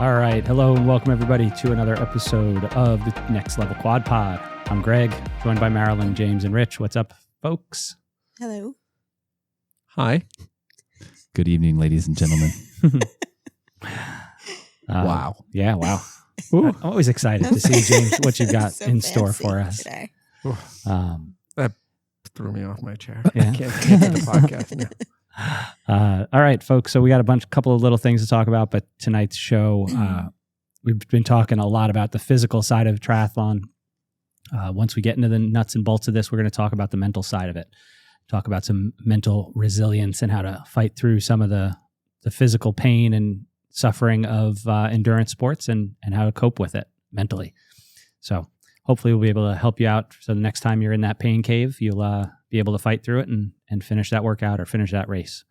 All right. Hello and welcome everybody to another episode of the Next Level Quad Pod. I'm Greg, joined by Marilyn, James, and Rich. What's up, folks? Hello. Hi. Good evening, ladies and gentlemen. Wow. Yeah, wow. I'm always excited to see, James, what you've got in store for us. Today. That threw me off my chair. Yeah. I can't get to the podcast now. All right, folks. So we got a couple of little things to talk about, but tonight's show, we've been talking a lot about the physical side of triathlon. Once we get into the nuts and bolts of this, we're going to talk about the mental side of it. Talk about some mental resilience and how to fight through some of the physical pain and suffering of endurance sports and how to cope with it mentally. So hopefully we'll be able to help you out. So the next time you're in that pain cave, you'll be able to fight through it and finish that workout or finish that race.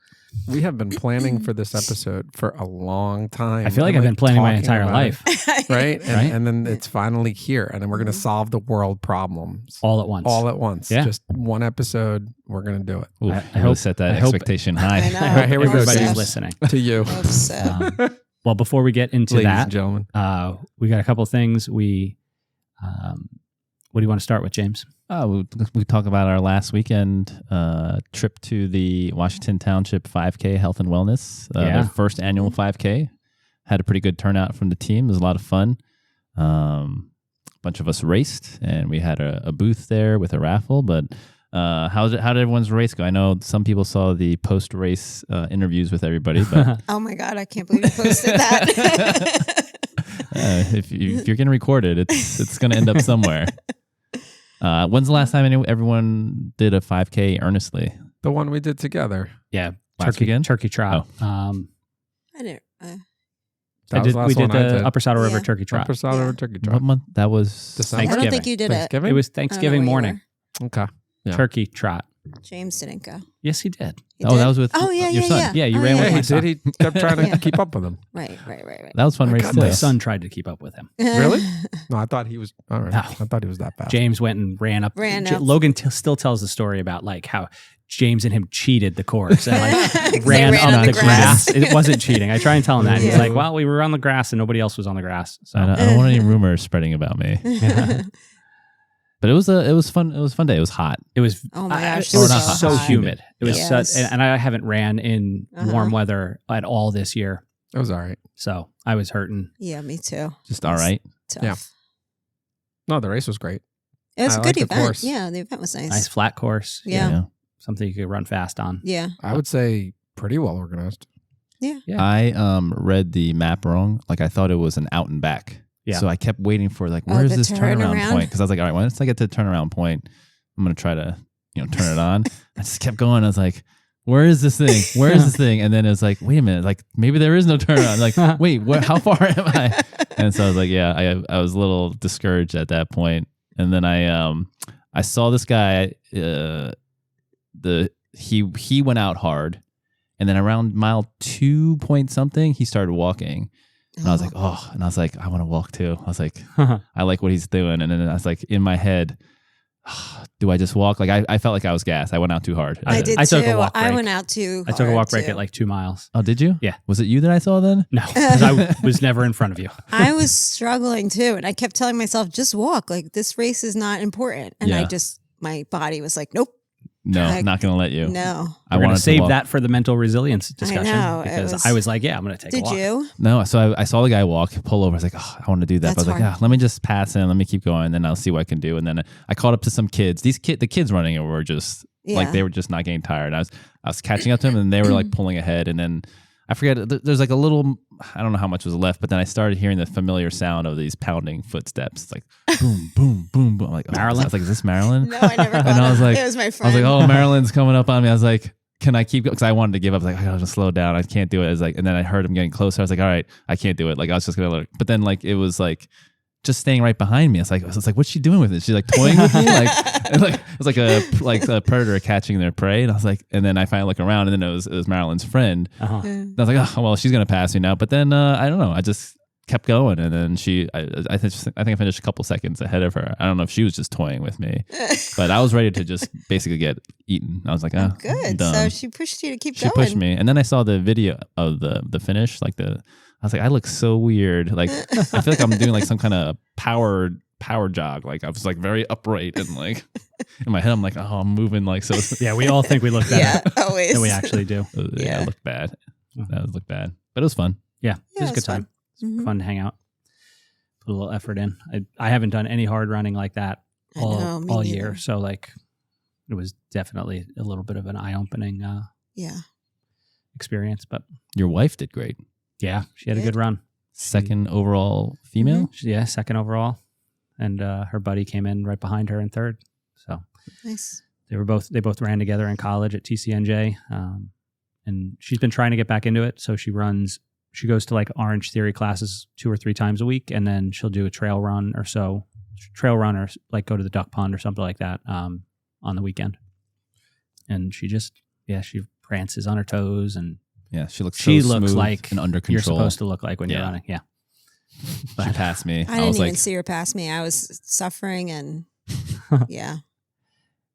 We have been planning for this episode for a long time. I feel like I've been planning my entire life. Right? Right? And then it's finally here. And then we're going to solve the world problems. All at once. All at once. Yeah. Just one episode. We're going to do it. Ooh, I I hope- hope set that I hope- expectation high. I know. All right, here we go, Everybody's James. listening. To you. Hope so. Well, before we get into Ladies that, and gentlemen. we got a couple of things. What do you want to start with, James? We talk about our last weekend trip to the Washington Township 5K Health and Wellness, their first annual 5K. Had a pretty good turnout from the team. It was a lot of fun. A bunch of us raced, and we had a booth there with a raffle. But how did everyone's race go? I know some people saw the post-race interviews with everybody, but Oh my God, I can't believe you posted that. if you're going to record it, it's going to end up somewhere. When's the last time everyone did a 5K earnestly? The one we did together. Yeah, Last weekend? Turkey Trot. I didn't. That was the last We did one I the Upper Saddle River Yeah. Turkey Trot. Upper Saddle Yeah. Turkey What Trot. month? That was December? I don't Thanksgiving. think you did it. Thanksgiving? It was I don't know Thanksgiving where you morning. Okay. Yeah. Turkey Trot. were. James didn't go. Yes, he did. He Oh, did? that was with Oh, yeah, your yeah, son. yeah. Yeah, you Oh, ran yeah, with Yeah, my he son. did. He kept trying to Yeah. keep up with him. Right. That was a fun race God, too. My son tried to keep up with him. Really? No, I thought he was. All right. No. I thought he was that bad. James went and ran up. Ran up. Logan still tells the story about like how James and him cheated the course and like 'Cause they ran ran up on the the grass. grass. It wasn't cheating. I try and tell him that. He's Yeah. like, well, we were on the grass and nobody else was on the grass. So I don't want any rumors spreading about me. Yeah. But it was fun. It was a fun day. It was hot. It was. Oh my gosh, It was so so hot. humid. It was Yes. such, and I haven't ran in warm weather at all this year, It was all right. so I was hurting. Yeah, me too. Just all right. Tough. Yeah. No, the race was great. It was I a like good the event. course. Yeah, the event was nice. Nice flat course. Yeah. Something you could run fast on. Yeah. I would say pretty well organized. Yeah. I read the map wrong. Like I thought it was an out and back. Yeah. So I kept waiting for like, Oh, where's the this turnaround turnaround? point? Because I was like, all right, once I get to the turnaround point, I'm gonna try to turn it on. I just kept going. I was like, where is this thing? Where is this thing? And then it was like, wait a minute, like maybe there is no turnaround. Like, wait, how far am I? And so I was like, yeah, I was a little discouraged at that point. And then I saw this guy. He went out hard, and then around mile 2 point something, he started walking. And I was like, oh, and I was like, I want to walk too. I was like, I like what he's doing. And then I was like, in my head, do I just walk? Like I felt like I was gassed. I went out too hard. I did I too. took a walk I break. went out too. I took a walk break too. at like 2 miles. Oh, did you? Yeah. Was it you that I saw then? No, because I was never in front of you. I was struggling too, and I kept telling myself, just walk. Like this race is not important. And Yeah. my body was like, nope, No, I- not going to let you. no. I We're going wanted to save walk. that for the mental resilience discussion know, it because was- I was like, yeah, I'm going to take a Did walk. you? No, so I saw the guy walk, pull over. I was like, oh, I want to do that. That's But I was like, hard. yeah, let me just pass him. Let me keep going. Then I'll see what I can do. And then I caught up to some kids. The kids running it were just like, Yeah. they were just not getting tired. I was catching up to them and they were like pulling ahead. And then I forget, there's like a little, I don't know how much was left, but then I started hearing the familiar sound of these pounding footsteps. It's like boom, boom, boom, boom. I'm like, Marilyn? I was like, is this Marilyn? No, I never. And I was like, it was my I friend. was like, oh, Marilyn's coming up on me. I was like, can I keep going? Because I wanted to give up. I was like, I gotta just slow down. I can't do it. I was like, and then I heard him getting closer. I was like, all right, I can't do it. Like I was just gonna let her. But then like it was like just staying right behind me. I was like, what's she doing with it? She's like toying with me. It was like a predator catching their prey. And I was like, and then I finally look around, and then it was Marilyn's friend. Uh-huh. And I was like, oh well, she's gonna pass me now. But then I don't know. I just kept going, and then I think I finished a couple seconds ahead of her. I don't know if she was just toying with me, but I was ready to just basically get eaten. I was like, I'm Good. done. So she pushed you to keep She going. pushed me, and then I saw the video of the finish, like I was like, I look so weird. Like, I feel like I'm doing like some kind of power jog. Like I was like very upright and like in my head, I'm like, oh, I'm moving like so. Yeah, we all think we look better Yeah, always. than we actually do. Yeah, it looked bad. That looked bad, but it was fun. Yeah, it was a it's good time. fun. Mhm. Fun to hang out. Put a little effort in. I haven't done any hard running like that I know, me all neither. year. So like it was definitely a little bit of an eye-opening Yeah. experience. But Your wife did great. yeah, she had a Did? good run. Second overall female. Yeah, second overall. And her buddy came in right behind her in third. So Nice. they both ran together in college at TCNJ. And she's been trying to get back into it. So she goes to like Orange Theory classes 2 or 3 times a week. And then she'll do a trail run or like go to the duck pond or something like that on the weekend. And she prances on her toes, and Yeah, she looks. she so looks smooth like and under you're control. supposed to look like when you're Yeah. running. Yeah. She passed me. I didn't was even like, see her pass me. I was suffering and yeah.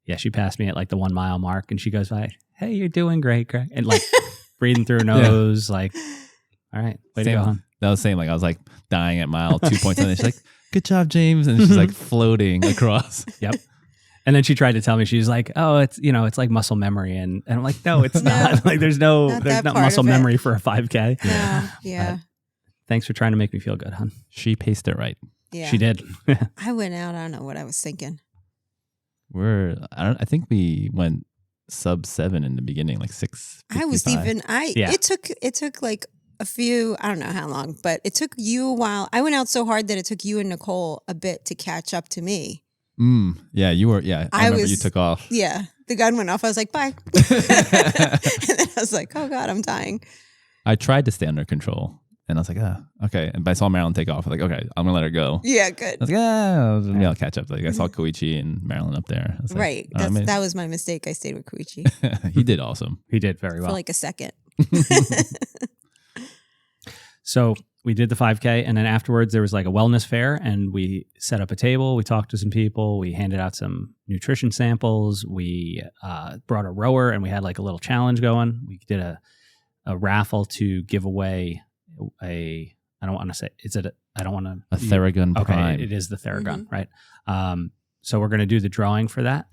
Yeah, she passed me at like the 1 mile mark, and she goes by, "Hey, you're doing great, Greg," and like breathing through her nose, like, "All right, way to Same. go, hon." that was the same. Like I was like dying at mile 2.7. She's like, "Good job, James," and she's like floating across. Yep. And then she tried to tell me, she's like, "Oh, it's like muscle memory," and I'm like, "No, it's not. Like, there's Not that not part muscle of it. memory for a 5K." Yeah. Yeah. Thanks for trying to make me feel good, hon. She paced it right. Yeah. She did. I went out. I don't know what I was thinking. I think we went sub 7 in the beginning, like 6. I was even Yeah. it took like a few, I don't know how long, but it took you a while. I went out so hard that it took you and Nicole a bit to catch up to me. Yeah, you were. Yeah, I remember you took off. Yeah. The gun went off. I was like, bye. And then I was like, oh God, I'm dying. I tried to stay under control, and I was like, okay. And I saw Marilyn take off. I was like, okay, I'm gonna let her go. Yeah, good. I was like, I'll catch up. Like I saw Koichi and Marilyn up there. I was like, Right. oh, man. That was my mistake. I stayed with Koichi He did awesome. He did very for well. like a second. So we did the 5K, and then afterwards there was like a wellness fair, and we set up a table. We talked to some people. We handed out some nutrition samples. We brought a rower, and we had like a little challenge going. We did a raffle to give away a. I don't want to say. A Theragun Okay, Prime. it is the Theragun, right? So we're going to do the drawing for that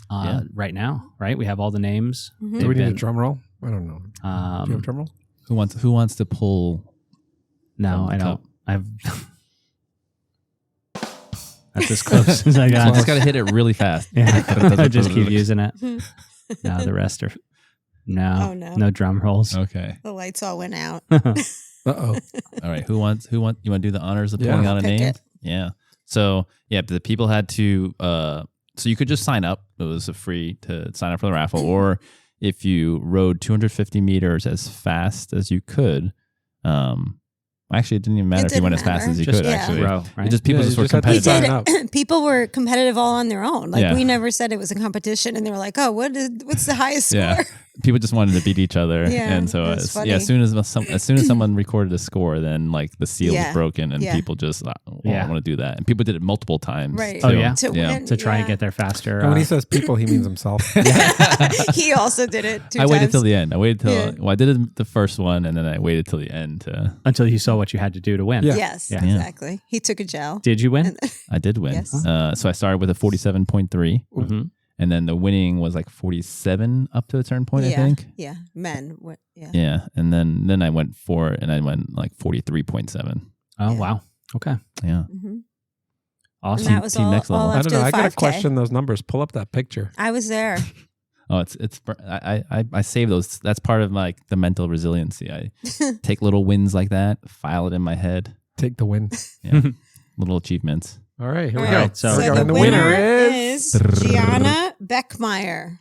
right now, right? We have all the names. Mhm. Do we need a been- drum roll? I don't know. Do you have a drum roll? Who wants to pull? No, from the I don't. cup? I've. That's as close as I I got. just gotta hit it really fast. Yeah, I just keep using it. No, the rest are Oh, no. drum rolls. Okay. The lights all went out. Uh-oh. All right. Who wants? You want to do the honors of Yeah. pulling out a Pick name? it. Yeah. So the people had to. So you could just sign up. It was free to sign up for the raffle, or if you rode 250 meters as fast as you could. Actually, it didn't even matter It if you went as didn't fast as you matter. could. Yeah. Actually, Row, right? it just people Yeah, just you were just had to We competitive. sign did. up. People were competitive all on their own. Like Yeah. we never said it was a competition, and they were like, "Oh, what's the highest score?" Yeah. People just wanted to beat each other, Yeah, and so it was funny. as soon as someone recorded a score, then like the seal Yeah. was broken, and Yeah. people just I Yeah. want to do that, and people did it multiple times. Right. Oh, too. yeah? To Yeah. win, to try and yeah. get there faster. And when he says people, he means himself. He also did it 2 I times. waited till the end. I waited till Yeah. well, I did it the first one, and then I waited till the end to. until you saw what you had to do to win. Yeah. Yes, Yeah. exactly. He took a gel. Did you win? I did win. Yes. So I started with a 47.3, hmm and then the winning was like 47 up to a certain point. yeah. I think. Yeah, men. Yeah. Yeah, and then I went and I went like 43.7. Oh Yeah. wow. Okay. Yeah. hmm Awesome. And that was Team all, next level. all I after don't know. the I 5K. got to question those numbers. Pull up that picture. I was there. Oh, it's I save those. That's part of like the mental resiliency. I take little wins like that, file it in my head. Take the win. Yeah, little achievements. All right, here we All go. right, so- Here we go. the And the winner winner is Gianna Beckmeyer.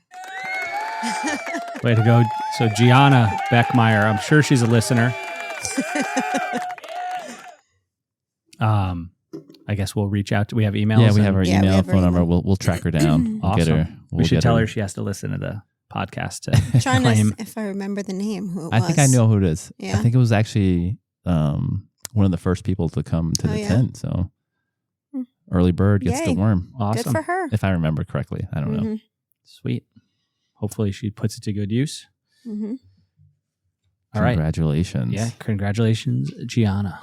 Way to go. So Gianna Beckmeyer, I'm sure she's a listener. I guess we'll reach out. We have emails. Yeah, we and have her Yeah, we email, have her phone number. email. We'll track her down. We'll get Awesome. her. We we'll should get tell her she has to listen to the podcast to Trying claim. to, if I remember the name, who it I was. think I know who it is. Yeah. I think it was actually one of the first people to come to Oh, the yeah? tent. So Hmm. early bird gets Yay. the worm, Good Awesome. for her. if I remember correctly. I don't know. Mhm, Sweet. Hopefully she puts it to good use. mhm. All right. Congratulations. Yeah. Congratulations, Gianna.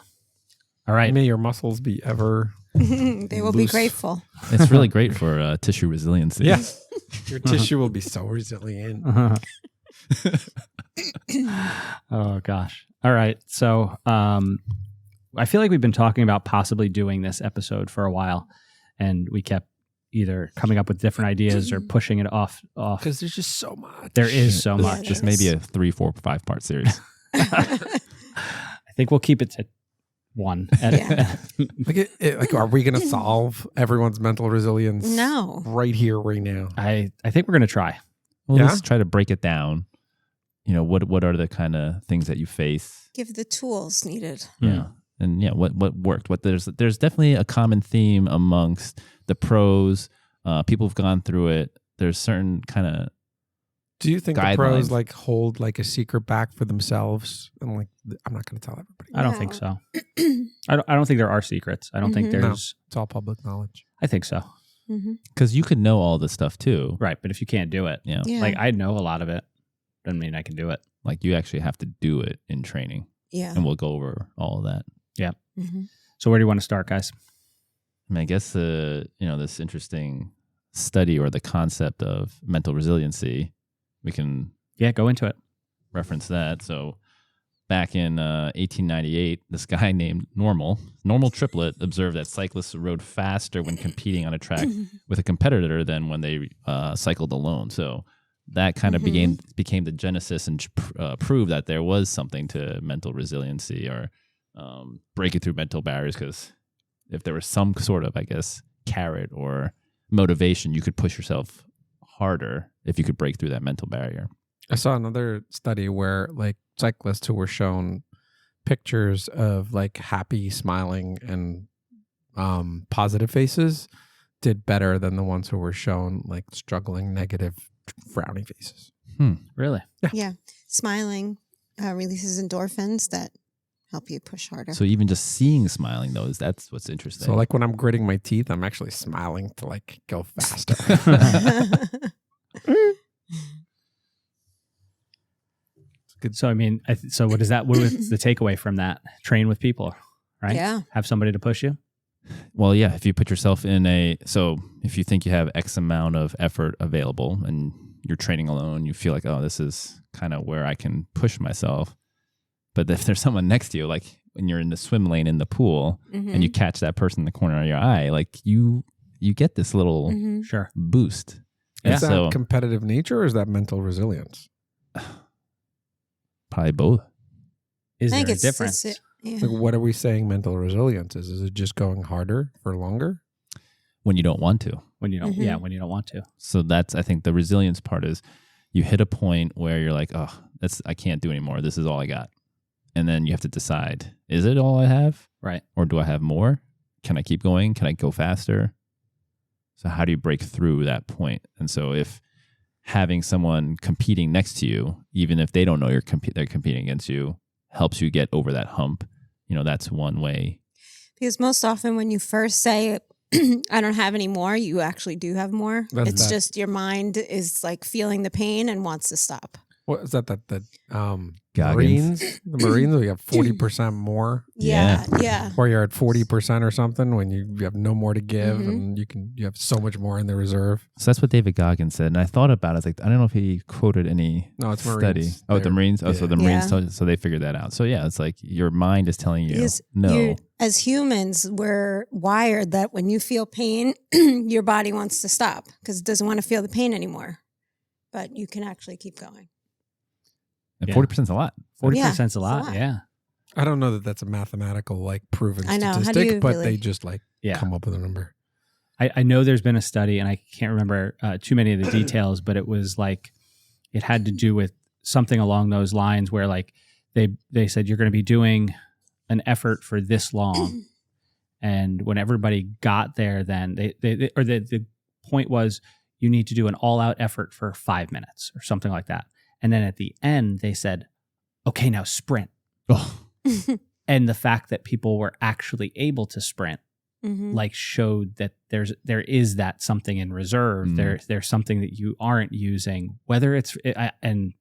All right. May your muscles be ever. They will be Loose. grateful. It's really great for tissue resiliency. Yeah. Your tissue will be so resilient. Oh gosh. All right. So I feel like we've been talking about possibly doing this episode for a while, and we kept either coming up with different ideas or pushing it off. Because there's just so much. There is so Yeah, much. Just maybe a 3, 4, 5 part series. I think we'll keep it to one. Yeah. Like, are we going to solve everyone's mental resilience? No. Right here, right now. I think we're gonna try. Well, Yeah? let's try to break it down. You know, what are the kind of things that you face? Give the tools needed. Yeah. And yeah, what worked? There's definitely a common theme amongst the pros, people who've gone through it. There's certain kind of Do you think guidelines. the pros like hold like a secret back for themselves? And like, I'm not going to tell everybody. I don't think so. I don't think there are secrets. I don't think Mhm. there's. It's all public knowledge. I think so. Mm-hmm. because you could know all this stuff too. Right. But if you can't do it, Yeah. Yeah. like I know a lot of it, doesn't mean I can do it. Like you actually have to do it in training, Yeah. and we'll go over all of that. Mm-hmm. So where do you want to start, guys? I mean, I guess this interesting study or the concept of mental resiliency, we can Yeah, go into it. reference that. So back in 1898, this guy named Normal Triplet observed that cyclists rode faster when competing on a track with a competitor than when they cycled alone. So that kind of became the genesis and proved that there was something to mental resiliency or breaking through mental barriers, because if there was some sort of, I guess, carrot or motivation, you could push yourself harder if you could break through that mental barrier. I saw another study where like cyclists who were shown pictures of like happy, smiling, and positive faces did better than the ones who were shown like struggling, negative, frowny faces. Really? Yeah. Smiling releases endorphins that help you push harder. So even just seeing smiling, though, that's what's interesting. So like when I'm gritting my teeth, I'm actually smiling to like go faster. So I mean, so what is that? What was the takeaway from that? Train with people, right? Yeah. Have somebody to push you. Well, yeah, if you put yourself if you think you have X amount of effort available and you're training alone, you feel like, oh, this is kind of where I can push myself. But if there's someone next to you, like when you're in the swim lane in the pool and you catch that person in the corner of your eye, like you get this little Mhm. Sure. boost. And Is that so competitive nature or is that mental resilience? probably both. Is I there think a it's difference? yeah. Like what are we saying mental resilience is? Is it just going harder for longer? When you don't want to. When you don't, Mhm. yeah, when you don't want to. So that's, I think the resilience part is you hit a point where you're like, oh, I can't do anymore. This is all I got. And then you have to decide, is it all I have? Right. Or do I have more? Can I keep going? Can I go faster? So how do you break through that point? And so if having someone competing next to you, even if they don't know they're competing against you, helps you get over that hump, that's one way. Because most often when you first say, I don't have any more, you actually do have more. That's It's that. just your mind is like feeling the pain and wants to stop. What is that? Goggins. Marines? The Marines, we have 40% more. Yeah. Yeah. Or you're at 40% or something when you have no more to give Mhm. and you have so much more in the reserve. So that's what David Goggins said. And I thought about it. I was like, I don't know if he quoted any No, it's study. Marines. Oh, the They're- Marines. Oh, so yeah. the Marines. Yeah. So they figured that out. So yeah, it's like your mind is telling you, Because no. as humans, we're wired that when you feel pain, your body wants to stop because it doesn't want to feel the pain anymore. But you can actually keep going. And Yeah. 40% is a lot. 40% it's is a a lot. lot. Yeah. I don't know that that's a mathematical like proven I know. How do statistic, you but really- they just like Yeah. come up with a number. I know there's been a study, and I can't remember too many of the details, but it was like it had to do with something along those lines where like they said you're going to be doing an effort for this long, and when everybody got there, then the point was you need to do an all out effort for 5 minutes or something like that, and then at the end they said, okay, now sprint. Oh, And the fact that people were actually able to sprint Mhm. like showed that there is that something in reserve. Mm. There's something that you aren't using, whether it's and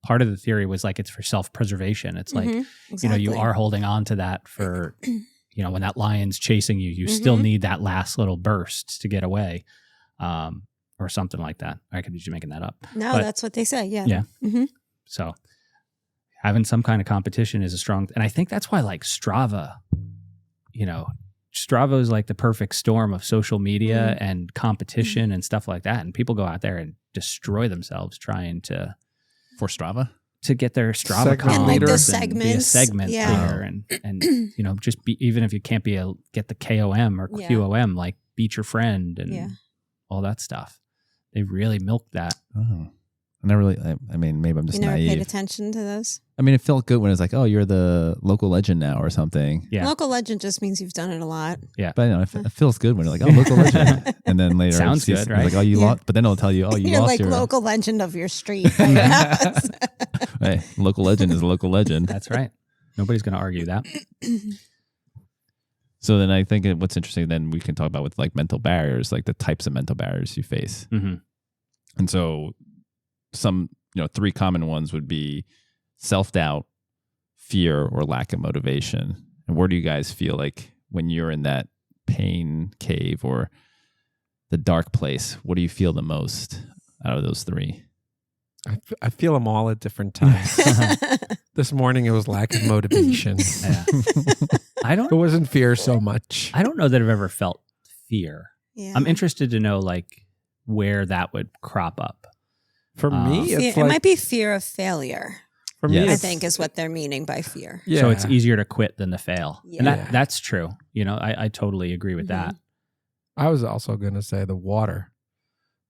part of the theory was like it's for self-preservation. It's like, Mhm, you know, you exactly. are holding on to that for, you know, when that lion's chasing you, you still Mhm. need that last little burst to get away, or something like that. I could be just making that up. No, but- that's what they say. Yeah. Yeah. hmm So having some kind of competition is a strong, and I think that's why like Strava, you know, Strava is like the perfect storm of social media and competition and stuff like that. And people go out there and destroy themselves trying to For Strava? get their Strava Segment comps And like leader. the and segments. be a segment Yeah. leader and you know, just be, even if you can't get the KOM or Yeah. QOM, like beat your friend and Yeah. all that stuff. They really milked that. Oh. I never really, I mean, maybe I'm You just never paid naive. attention to those? I mean, it felt good when it's like, oh, you're the local legend now or something. Yeah. Local legend just means you've done it a lot. But you know, it feels good when you're like, oh, local legend. And then later, Sounds it's good, right? Like, oh, you Yeah. lost. But then it'll tell you, oh, you You're lost like your local legend of your street. by your house. Hey, local legend is a local legend. That's right. Nobody's going to argue that. So then I think what's interesting, then we can talk about with like mental barriers, like the types of mental barriers you face. hmm And so some, you know, 3 common ones would be self-doubt, fear, or lack of motivation. And where do you guys feel like when you're in that pain cave or the dark place, what do you feel the most out of those 3? I feel them all at different times. This morning it was lack of motivation. Yeah. I It don't wasn't fear so much. I don't know that I've ever felt fear. Yeah. I'm interested to know like where that would crop up. For me, Fear- it's it like might be fear of failure, for me, Yes. I it's- think is what they're meaning by fear. Yeah. So it's easier to quit than to fail. And Yeah. that's true. You know, I totally agree with that. I was also gonna say the water.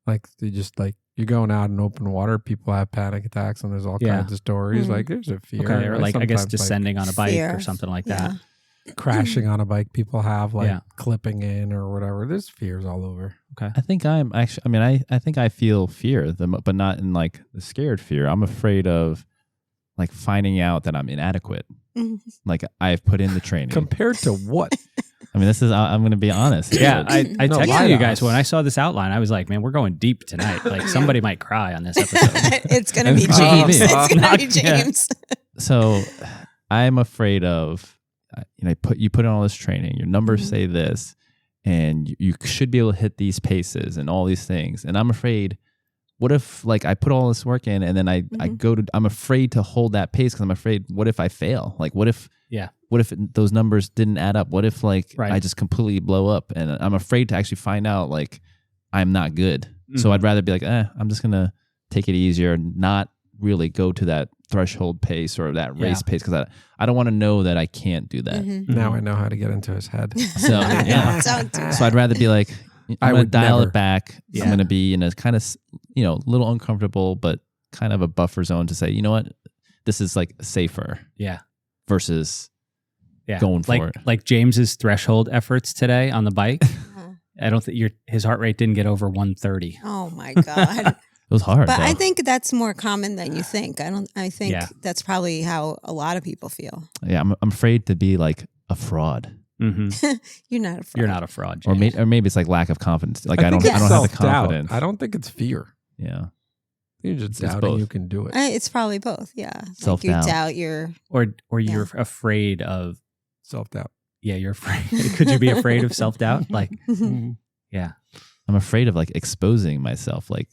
Like they just like you're going out in open water, people have panic attacks, and there's all Yeah. kinds of stories. Mhm. Like there's a fear. Okay. Or like I guess sometimes, descending on a bike Fear or of- something like Yeah. that. crashing on a bike. People have like Yeah. clipping in or whatever. There's fears all over. I think I'm actually, I mean, I think I feel fear, but not in like the scared fear. I'm afraid of like finding out that I'm inadequate. Mhm. Like I've put in the training. Compared to what? I mean, this is, I'm going to be honest. Yeah, I No, texted lie you to guys us. when I saw this outline. I was like, man, we're going deep tonight. Like somebody might cry on this episode. It's going to And be it's James. not me. It's going to Not- be yeah. James. So I'm afraid of, you know, you put in all this training, your numbers Mhm. say this, and you should be able to hit these paces and all these things. And I'm afraid, what if like I put all this work in and then I Mhm. I'm afraid to hold that pace because I'm afraid, what if I fail? Like, what if those numbers didn't add up? What if like Right. I just completely blow up? And I'm afraid to actually find out like I'm not good. So Mhm. I'd rather be like, I'm just going to take it easier and not really go to that threshold pace or that race pace because I don't want to know that I can't do that. Mhm. Now I know how to get into his head. So, yeah. Don't do that. So I'd rather be like, I'm I going to would dial never. it back. Yeah. I'm going to be in a kind of, you know, little uncomfortable, but kind of a buffer zone to say, you know what, this is like safer Yeah. versus Yeah. Going for it. Like James's threshold efforts today on the bike. Uh-huh. I don't think his heart rate didn't get over 130. Oh my God. it was hard. But I though. think that's more common than you think. I think Yeah. that's probably how a lot of people feel. Yeah, I'm afraid to be like a fraud. hmm You're not a fraud. You're not a fraud, Or, James. maybe it's like lack of confidence. Like I don't think have it's the self-doubt. confidence. I don't think it's fear. Yeah. You're just It's doubting both. you can do it. It's probably both. Yeah. Like you Self-doubt. doubt your. Or Yeah. you're afraid of, Self-doubt. yeah, you're afraid. Could you be afraid of self-doubt? Like, yeah. I'm afraid of like exposing myself. Like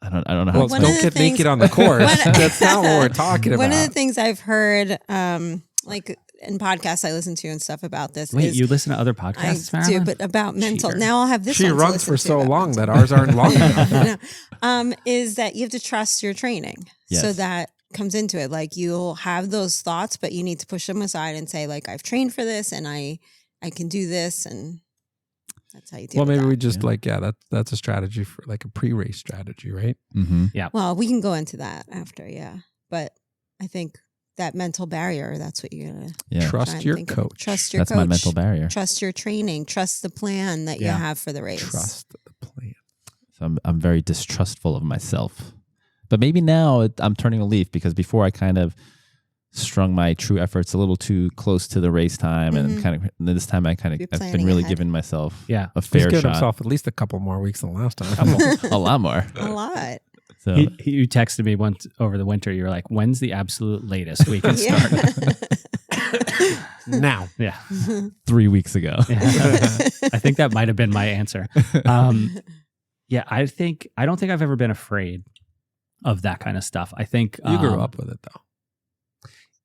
I don't know how Well, to One don't of the get things- naked on the course. One- That's not what we're talking about. One of the things I've heard, like in podcasts I listen to and stuff about this. Wait, is you listen to other I podcasts, do, Marilyn? but about mental. Cheater. Now I'll have this. she one to runs listen for to so about long mental. that ours aren't long enough. No. Is that you have to trust your training. So Yes. that comes into it. Like you'll have those thoughts, but you need to push them aside and say, like, I've trained for this and I can do this, and that's how you deal Well, with maybe that. we just Yeah. that's a strategy for like a pre-race strategy, right? Mm-hmm. Well, we can go into that after, yeah. But I think that mental barrier, that's what you're gonna Yeah. try Trust and your think of. coach. Trust your That's coach. my mental barrier. Trust your training. Trust the plan that you Yeah. have for the race. Trust the plan. So I'm very distrustful of myself. But maybe now I'm turning a leaf because before I kind of strung my true efforts a little too close to the race time, and Mhm. kind of this time You're I've been planning really ahead. giving myself Yeah. a He's fair giving shot. himself at least a couple more weeks than last time. a lot more. A lot. So You texted me once over the winter. You were like, "When's the absolute latest we can start?" Now. Yeah. 3 weeks ago. Yeah. I think that might have been my answer. Yeah, I don't think I've ever been afraid of that kind of stuff. I think You grew up with it though.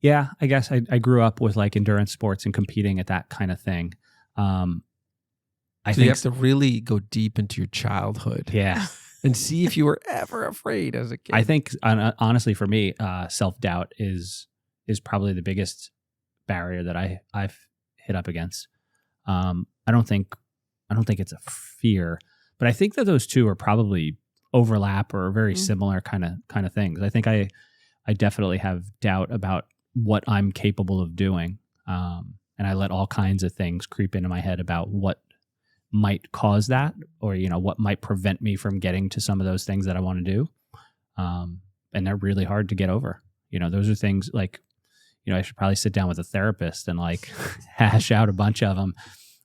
Yeah, I guess I grew up with like endurance sports and competing at that kind of thing. I So think you have to really go deep into your childhood yeah. and see if you were ever afraid as a kid. I think honestly for me, self-doubt is probably the biggest barrier that I've hit up against. I don't think it's a fear, but I think that those two are probably overlap or very similar kind of things. I think I definitely have doubt about what I'm capable of doing. And I let all kinds of things creep into my head about what might cause that, or, what might prevent me from getting to some of those things that I want to do. And they're really hard to get over. Those are things like, I should probably sit down with a therapist and like hash out a bunch of them.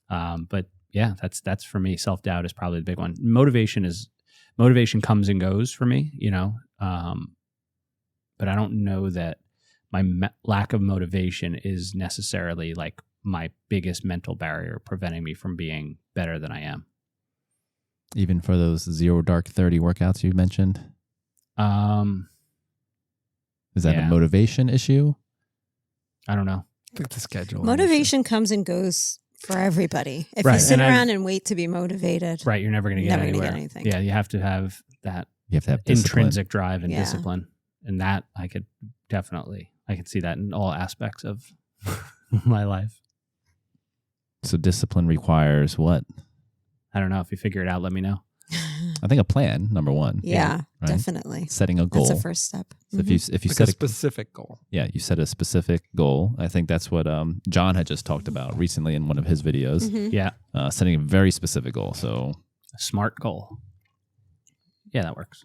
But yeah, that's for me. Self-doubt is probably the big one. Motivation comes and goes for me, but I don't know that my lack of motivation is necessarily like my biggest mental barrier preventing me from being better than I am. Even for those 0 Dark 30 workouts you mentioned? Is that a motivation issue? I don't know. I think the schedule. Motivation comes and goes for everybody. If Right, you sit and around and wait to be motivated, Right, you're never going to get Never gonna anywhere. get anything. Yeah, you have to have that You have to have discipline. intrinsic drive and Yeah. discipline, and that I could see that in all aspects of my life. So discipline requires what? I don't know. If you figure it out, let me know. I think a plan, number one. yeah, right? definitely. Setting a goal. That's the first step. So if you Like set a specific goal. you set a specific goal. I think that's what John had just talked about recently in one of his videos. Mhm. Yeah, Setting a very specific goal. So a SMART goal. Yeah, that works.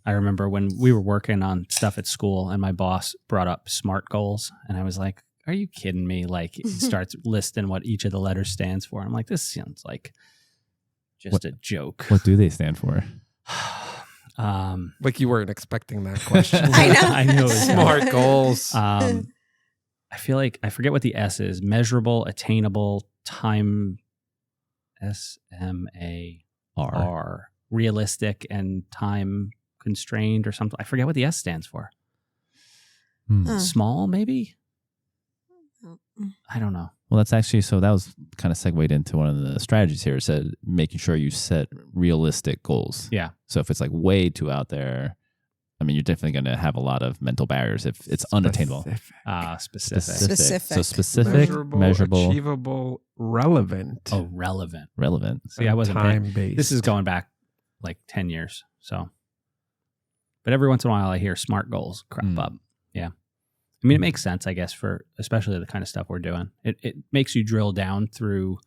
I remember when we were working on stuff at school and my boss brought up SMART goals, and I was like, are you kidding me? Like, he starts listing what each of the letters stands for. I'm like, this sounds like just a joke. what do they stand for? Like you weren't expecting that question. I know. I knew it was Smart goals. I feel like I forget what the S is. Measurable, attainable, time, SMAR, realistic, and time constrained or something. I forget what the S stands for. Huh. Small, maybe? Oh. I don't know. Well, that's actually, so that was kind of segued into one of the strategies here. It said making sure you set realistic goals. Yeah. So if it's like way too out there, I mean, you're definitely going to have a lot of mental barriers if it's unattainable. Specific. Specific. So specific, measurable, achievable, relevant. Oh, relevant. relevant. See, I wasn't paying. time-based. This is going back like 10 years. So, but every once in a while I hear SMART goals crop up. Yeah. I mean, it makes sense, I guess, for especially the kind of stuff we're doing. It makes you drill down through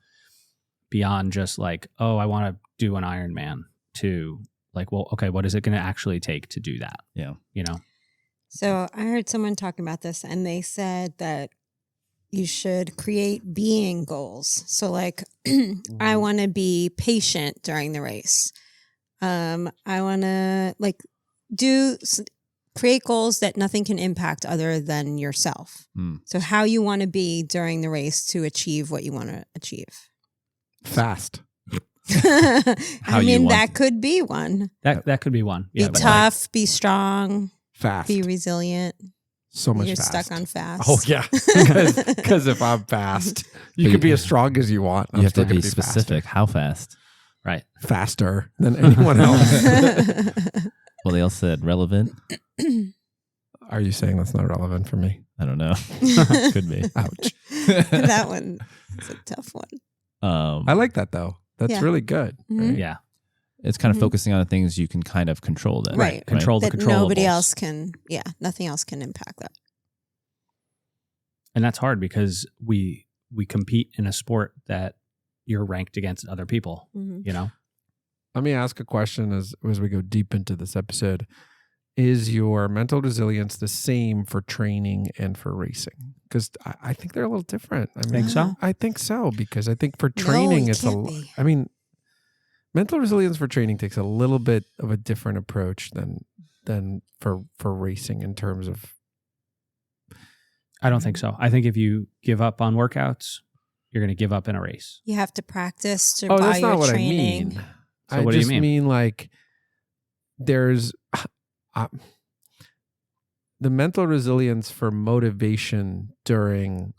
beyond just like, oh, I want to do an Ironman, to like, well, okay, what is it going to actually take to do that? Yeah. So I heard someone talking about this, and they said that you should create being goals. So like, I want to be patient during the race. I want to like create goals that nothing can impact other than yourself. So how you want to be during the race to achieve what you want to achieve. fast. I you mean, want that to. could be one. That could be one. Be Yeah, but tough, be strong, Fast. be resilient. So much You're fast. stuck on fast. Oh yeah, because if I'm fast, you But can be as strong as you want. You have to still be gonna specific. How fast? right. faster than anyone else. Well, they all said relevant. Are you saying that's not relevant for me? I don't know. Could be. Ouch. That one is a tough one. I like that though. That's Yeah. really good. Mhm. Right? Yeah. It's kind of Mhm. focusing on the things you can kind of control then. Right. Control the That controllables. nobody else can, nothing else can impact that. And that's hard because we compete in a sport that you're ranked against other people, Mhm. you know? Let me ask a question as we go deep into this episode. Is your mental resilience the same for training and for racing? Because I think they're a little different. I mean, Think so? I think so, because I think for training it it's can't be. I mean, mental resilience for training takes a little bit of a different approach than for racing in terms of. I don't think so. I think if you give up on workouts, you're going to give up in a race. You have to practice to Oh, buy that's your not what training. I mean. So I what do you just mean? mean like there's the mental resilience for motivation during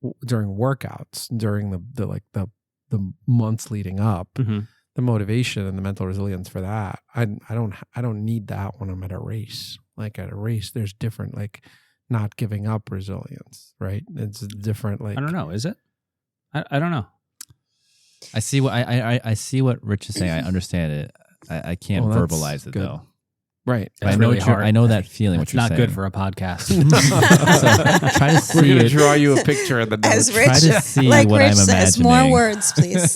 workouts, during the months leading up. Mm-hmm. The motivation and the mental resilience for that. I don't need that when I'm at a race. Like at a race, there's different like not giving up resilience, right? It's different. Like I don't know. Is it? I don't know. I see what I see what Rich is saying. I understand it. I can't Well, that's verbalize it good. though. Right. That's I know really what you're- hard. I know that feeling. It's what you're not saying. good for a podcast. So, try to We're see gonna it. draw you a picture in the As notes. Rich, Try to see like what Rich I'm says, imagining. more words, please.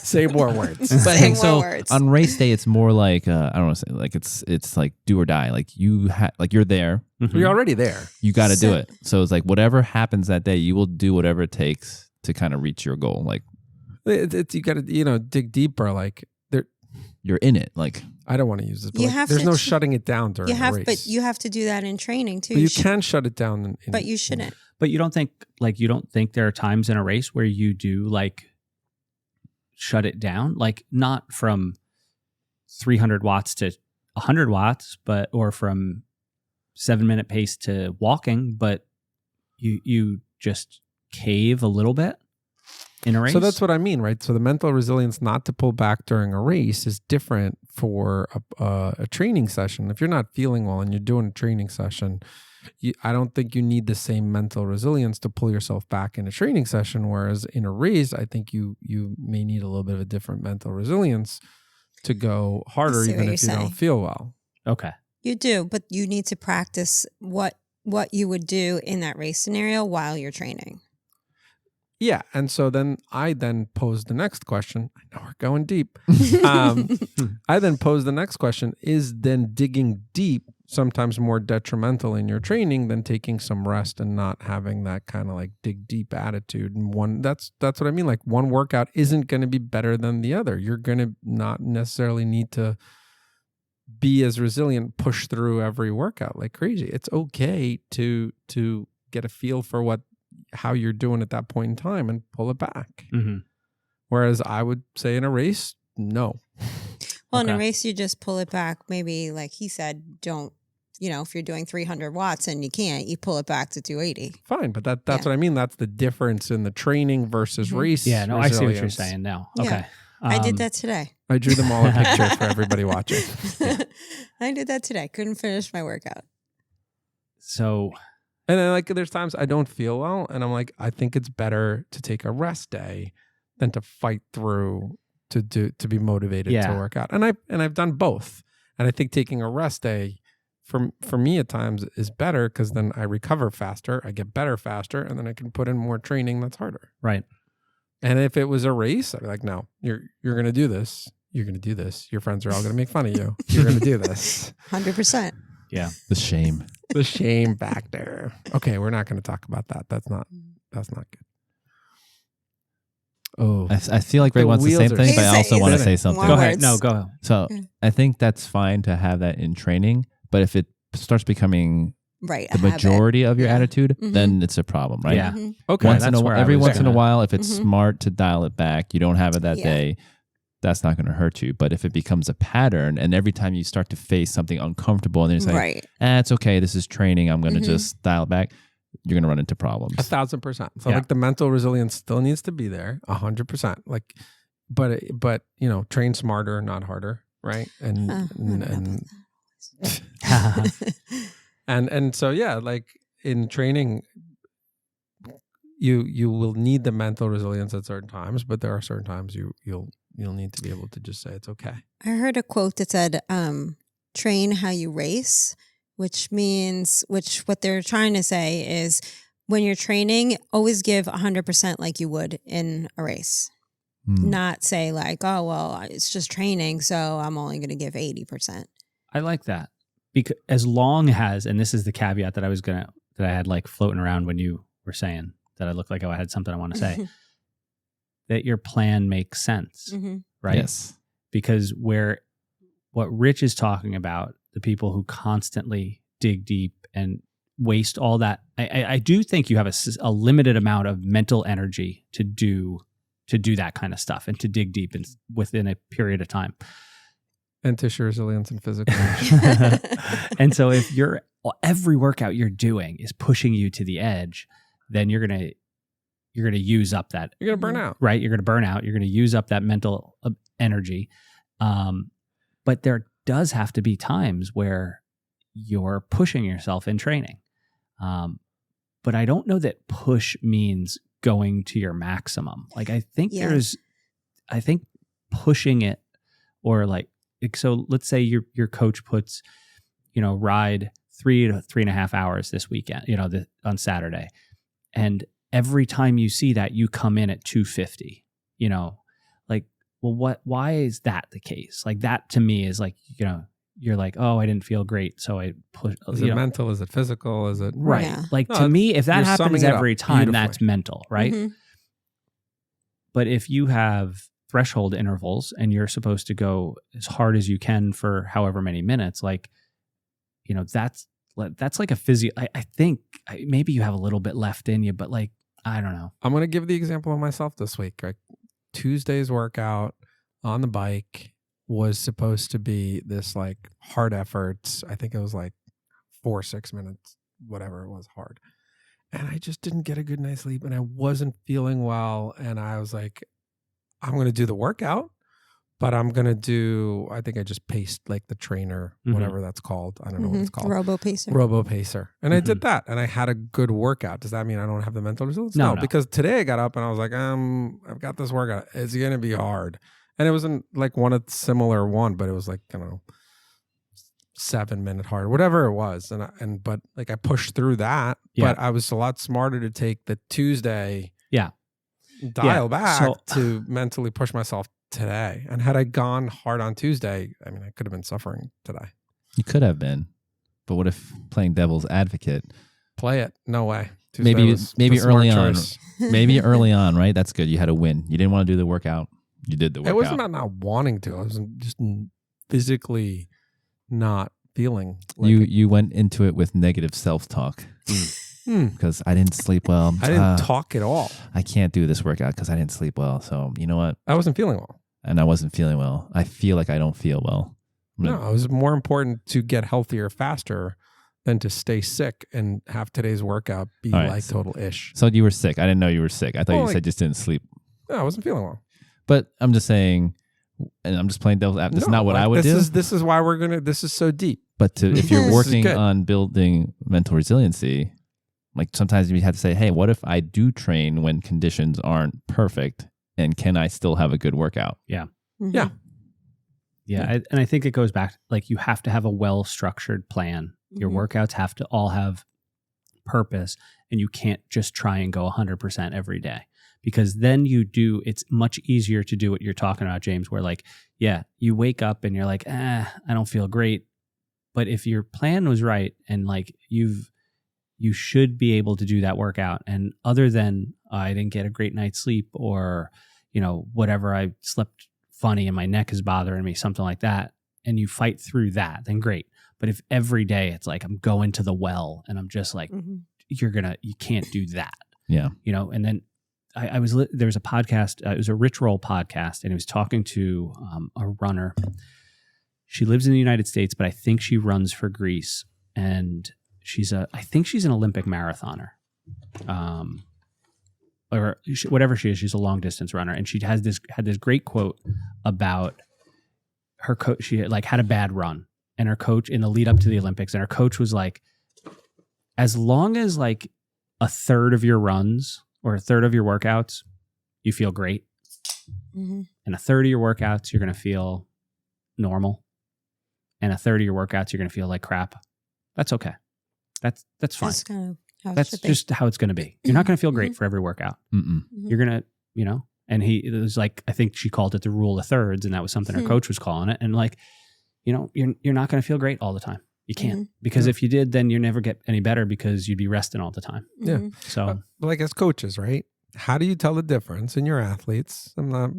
Say more words. But Say hey, more so words. on race day, it's more like I don't want to say like it's like do or die. Like you're there. Mhm. You're already there. You got to do So- it. So it's like whatever happens that day, you will do whatever it takes to kind of reach your goal. Like It's you got to dig deeper. Like there, you're in it. Like I don't want to use this. But You like, have there's to no ch- shutting it down during you have, a race. but you have to do that in training too. But you should- can shut it down. but you shouldn't. But you don't think there are times in a race where you do like shut it down, like not from 300 watts to 100 watts, or from 7-minute pace to walking, but you just cave a little bit in a race. So that's what I mean, right? So the mental resilience not to pull back during a race is different for a training session. If you're not feeling well and you're doing a training session, I don't think you need the same mental resilience to pull yourself back in a training session. Whereas in a race, I think you may need a little bit of a different mental resilience to go harder, see even what if you're you don't saying. feel well. Okay. You do, but you need to practice what you would do in that race scenario while you're training. Yeah. And so then I posed the next question. I know we're going deep. I then posed the next question: is then digging deep sometimes more detrimental in your training than taking some rest and not having that kind of like dig deep attitude? And that's what I mean. Like one workout isn't going to be better than the other. You're going to not necessarily need to be as resilient, push through every workout like crazy. It's okay to get a feel for how you're doing at that point in time and pull it back. Mm-hmm. Whereas I would say in a race, no. Well, in a Okay. race, you just pull it back. Maybe, like he said, don't, if you're doing 300 watts and you can't, you pull it back to 280. Fine, but that's Yeah. what I mean. That's the difference in the training versus Mhm. race. Yeah, no, I see what you're resilience. saying now. Yeah. Okay. I did that today. I drew them all a picture for everybody watching. I did that today. Couldn't finish my workout. So, And then like there's times I don't feel well and I'm like, I think it's better to take a rest day than to fight through to be motivated Yeah. to work out. And I've done both. And I think taking a rest day for me at times is better because then I recover faster, I get better faster, and then I can put in more training that's harder. right. And if it was a race, I'd be like, no, you're gonna do this. You're gonna do this. Your friends are all gonna make fun of you. You're gonna do this. 100%. Yeah. the shame. The shame factor. Okay, we're not gonna talk about that. That's not good. Oh, I feel like Ray The wants the wheels same are thing, but I spinning. also want to Is say it something. more Go ahead. words? No, go. So Yeah. I think that's fine to have that in training, but if it starts becoming Right. the a habit. majority of your Yeah. attitude, Mhm. then it's a problem, right? Yeah. Mhm. okay. Once in that's a, where I every was once in a gonna- while, if it's Mhm. smart to dial it back, you don't have it that Yeah. day, that's not going to hurt you. But if it becomes a pattern and every time you start to face something uncomfortable and then you're saying, Right. it's okay, this is training, I'm going to Mhm. just dial it back, you're going to run into problems. 1,000%. So Yeah. like the mental resilience still needs to be there, 100%. Like, but train smarter, not harder, right? And I don't know and about and so yeah, like in training, you will need the mental resilience at certain times, but there are certain times you'll need to be able to just say it's okay. I heard a quote that said, train how you race, which means, what they're trying to say is when you're training, always give 100% like you would in a race. Hmm. Not say like, oh, well, it's just training, so I'm only going to give 80%. I like that because as long as, and this is the caveat that I had like floating around when you were saying that I looked like I had something I want to say. that your plan makes sense, Mhm. right? Yes. Because what Rich is talking about, the people who constantly dig deep and waste all that, I do think you have a limited amount of mental energy to do that kind of stuff and to dig deep within a period of time. And tissue resilience and physical. And so if every workout you're doing is pushing you to the edge, then you're gonna use up that. You're going to burn out. Right, you're gonna burn out. You're gonna use up that mental energy. But there does have to be times where you're pushing yourself in training. But I don't know that push means going to your maximum. Like I think pushing it, or like, so let's say your coach puts, ride 3 to 3.5 hours this weekend, on Saturday. And every time you see that, you come in at 250, like, well, why is that the case? Like that to me is like, you're like, oh, I didn't feel great, so I push. Is it mental? Is it physical? Is it right? Yeah. Like to me, if that you're happens summing it up every time, beautifully. that's mental, right? Mhm. But if you have threshold intervals and you're supposed to go as hard as you can for however many minutes, like, that's like a physio. I think maybe you have a little bit left in you, but like, I don't know. I'm going to give the example of myself this week. Like Tuesday's workout on the bike was supposed to be this like hard effort. I think it was like 4 or 6 minutes, whatever it was, hard. And I just didn't get a good night's sleep and I wasn't feeling well. And I was like, I'm going to do the workout, but I'm going to do, I think I just paced like the trainer, whatever that's called. I don't know what it's called. RoboPacer. RoboPacer. And I did that and I had a good workout. Does that mean I don't have the mental resilience? No. Because today I got up and I was like, I've got this workout. It's going to be hard. And it wasn't like similar one, but it was like, 7-minute hard, whatever it was. But like I pushed through that, but I was a lot smarter to take the Tuesday, dial back to mentally push myself today. And had I gone hard on Tuesday, I mean, I could have been suffering today. You could have been, but what if playing devil's advocate? Play it. No way. Tuesday Maybe was maybe the smart early on. choice. Maybe early on, right? That's good. You had a win. You didn't want to do the workout. You did the workout. It wasn't about not wanting to. I was just physically not feeling like you went into it with negative self-talk because I didn't sleep well. I didn't talk at all. I can't do this workout because I didn't sleep well. So you know what? I wasn't feeling well. And I wasn't feeling well. I feel like I don't feel well. No, it was more important to get healthier faster than to stay sick and have today's workout be All right. like total ish. So you were sick. I didn't know you were sick. I thought you said just didn't sleep. No, I wasn't feeling well. But I'm just saying, and I'm just playing devil's advocate. That's not what I would do. This is why this is so deep. But if you're This is working good. on building mental resiliency, like sometimes you have to say, hey, what if I do train when conditions aren't perfect? And can I still have a good workout? Mhm. Yeah. Yeah, and I think it goes back, like you have to have a well-structured plan. Your workouts have to all have purpose, and you can't just try and go 100% every day, because then it's much easier to do what you're talking about, James, where like, you wake up and you're like, I don't feel great. But if your plan was right and like you should be able to do that workout, and other than I didn't get a great night's sleep or, whatever, I slept funny and my neck is bothering me, something like that, and you fight through that, then great. But if every day it's like I'm going to the well and I'm just like, you can't do that. Yeah. And then there was a podcast, it was a Rich Roll podcast, and he was talking to a runner. She lives in the United States, but I think she runs for Greece, and I think she's an Olympic marathoner. Or whatever she is, she's a long distance runner, and she had this great quote about her coach. She had a bad run, and her coach in the lead up to the Olympics, and her coach was like, as long as like a third of your runs or a third of your workouts, you feel great, and a third of your workouts you're going to feel normal, and a third of your workouts you're going to feel like crap. That's okay. That's fine. That's kind of how it That's should be. just how it's going to be. You're not going to feel great for every workout. Mm-mm. You're going to, and it was like, I think she called it the rule of thirds, and that was something her coach was calling it. And like, you're not going to feel great all the time. You can't, because if you did, then you never get any better because you'd be resting all the time. Yeah. So But like as coaches, right? how do you tell the difference in your athletes? I'm not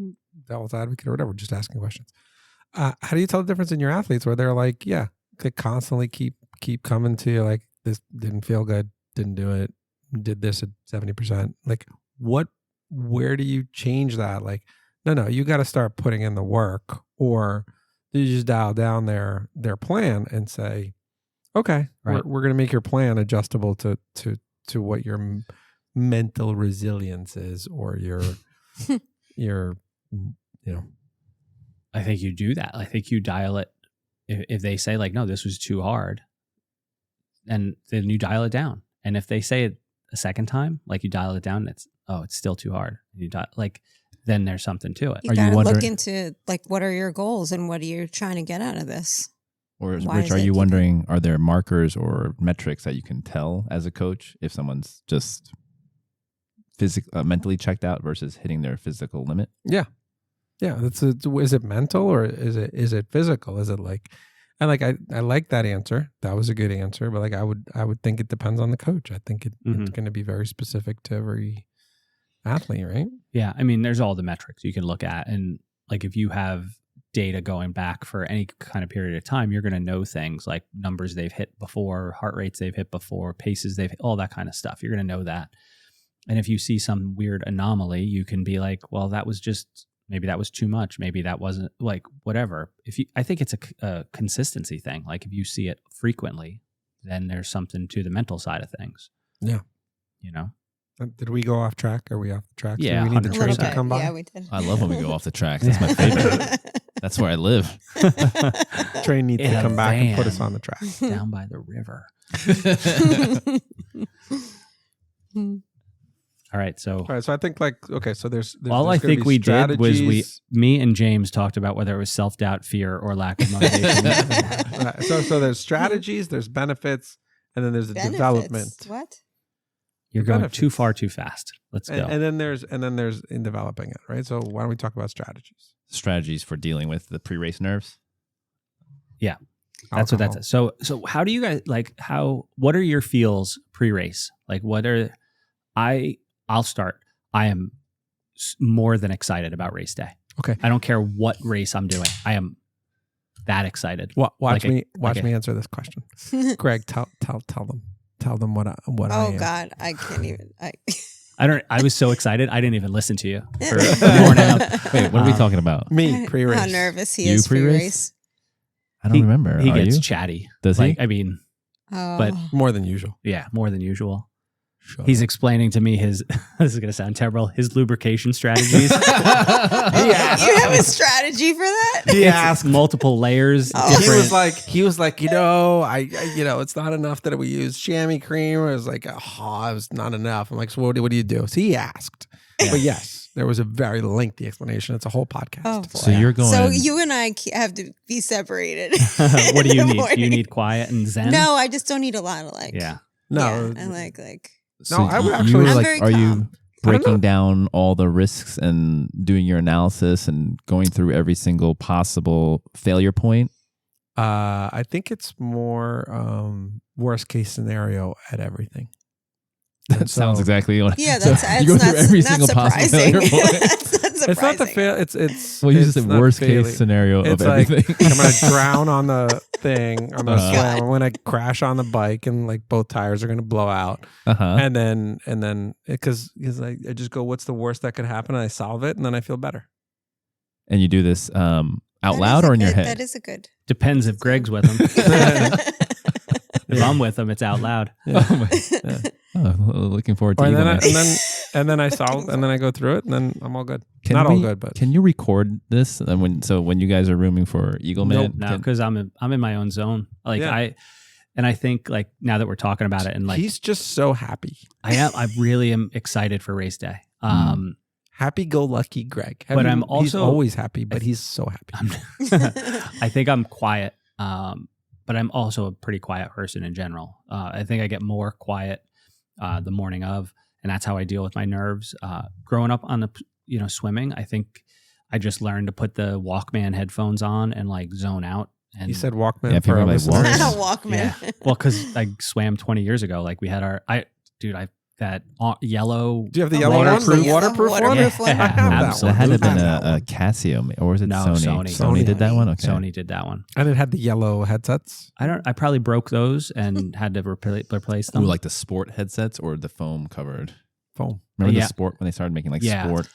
devil's advocate or whatever, just asking questions. How do you tell the difference in your athletes where they're like, yeah, they constantly keep coming to you like, this didn't feel good, didn't do it, did this at 70%. Like, where do you change that? Like, no, you got to start putting in the work, or do you just dial down their plan and say, okay, Right. we're going to make your plan adjustable to what your mental resilience is, or your I think you do that. I think you dial it. If they say like, no, this was too hard, and then you dial it down. And if they say it a second time, like you dial it down, it's still too hard. You then there's something to it. You Are you gotta look wondering- into like, what are your goals and what are you trying to get out of this? Or Why Rich, is are it you keeping- wondering, are there markers or metrics that you can tell as a coach if someone's just mentally checked out versus hitting their physical limit? Yeah. Is it mental or is it physical? Is it like, I like that answer. That was a good answer. But like, I would think it depends on the coach. I think it's going to be very specific to every athlete, right? Yeah. I mean, there's all the metrics you can look at. And like, if you have data going back for any kind of period of time, you're going to know things like numbers they've hit before, heart rates they've hit before, paces they've hit, all that kind of stuff. You're going to know that. And if you see some weird anomaly, you can be like, well, maybe that was too much. Maybe that wasn't, like, whatever. I think it's a consistency thing. Like, if you see it frequently, then there's something to the mental side of things. Yeah. You know? Did we go off track? Are we off track? Yeah, Do we need the 100%. train to come by? Yeah, we did. I love when we go off the tracks. That's my favorite. That's where I live. Train needs In to a come back and put van. us on the track. Down by the river. All right. So All right, so I think so there's all I gonna think be we did was strategies. me and James talked about whether it was self-doubt, fear, or lack of motivation. Right, so there's strategies, there's benefits, and then there's the Benefits. development. What? You're going benefits. too far too fast. Let's go. And then there's in developing it, right? So why don't we talk about strategies? Strategies for dealing with the pre-race nerves. That's what that's. So how do you guys what are your feels pre-race? Like, I'll start. I am more than excited about race day. Okay. I don't care what race I'm doing. I am that excited. Watch Like me answer this question. Greg, tell them what I Oh am. God, I can't even. I was so excited. I didn't even listen to you for an hour and a half. Wait, what are we talking about? Me pre-race. How nervous he You is pre-race? pre-race. I don't remember. He Are gets you? chatty. Does Like, he? I mean, Oh. But- More than usual. yeah, more than usual. Shut He's up. explaining to me his, this is going to sound terrible, his lubrication strategies. You have a strategy for that? He It's asked. multiple layers. Oh. He different- was like, I it's not enough that we use chamois cream. It was like, it was not enough. I'm like, so what do you do? So he asked. But yes, there was a very lengthy explanation. It's a whole podcast. Oh, for So it. you're going. So you and I have to be separated. What do you in the need? Do you morning. need quiet and zen? No, I just don't need a lot of like. Yeah. No, Yeah, I like. So No, I would you actually- were I'm like, very are you calm. breaking down all the risks and doing your analysis and going through every single possible failure point? I think it's more worst case scenario at everything. That And sounds so- exactly what. Yeah, so that's you go through every not single possible surprising. failure point. That's not surprising. It's not the fail. It's. Well, you just it's said not worst failing. case scenario of It's like everything. I'm gonna drown on the thing. I'm gonna Uh-huh. slam. I'm gonna crash on the bike, and like both tires are gonna blow out. Uh-huh. And then because I just go, what's the worst that could happen? And I solve it, and then I feel better. And you do this out That loud is or a in your good- head? That is a good. Depends if Greg's with him. If I'm with him, it's out loud. Oh, my. Oh, looking forward to and Eagle then Match. and then I solve, and then I go through it, and then I'm all good. Can Not all we- good, but Can you record this? And when you guys are rooming for Eagle Nope. Man? No, because I'm in my own zone. Like Yeah. I think like now that we're talking about it, and like he's just so happy, I really am excited for race day. happy-go-lucky Greg. But I'm he's also- always happy, but he's so happy. I think I'm quiet, but I'm also a pretty quiet person in general. I think I get more quiet the morning of, and that's how I deal with my nerves. Growing up on the swimming, I think I just learned to put the Walkman headphones on and like zone out. And He said Walkman Yeah, for people our like listeners. Walkman. Walkman. Yeah. Well, because I swam 20 years ago. Like we had I yellow. Do you have the Oh yellow my one? gosh, The the waterproof one? waterproof one. I have that Absolutely. That had to have been one. a Casio, or was it No, Sony? Sony. Sony did that one. Okay. Sony did that one. And it had the yellow headsets. I probably broke those and had to replace Ooh, them. like the sport headsets or the foam covered. Foam. Remember Yeah. the sport when they started making like Yeah. sport?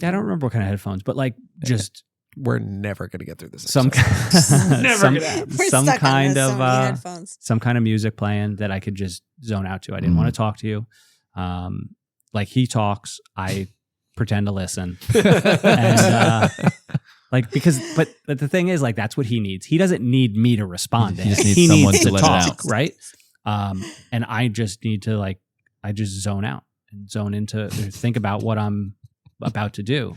I don't remember what kind of headphones, but like just We're never going to get through this. some episode. Never some, gonna happen. We're some stuck kind on of the Sony headphones. some kind of music playing that I could just zone out to. I didn't Mm. want to talk to you. Like he talks, I pretend to listen. And like but the thing is, like, that's what he needs. He doesn't need me to respond to He him. just needs He someone needs to to let it talk, out. right? And I just need to I just zone out and zone into think about what I'm about to do.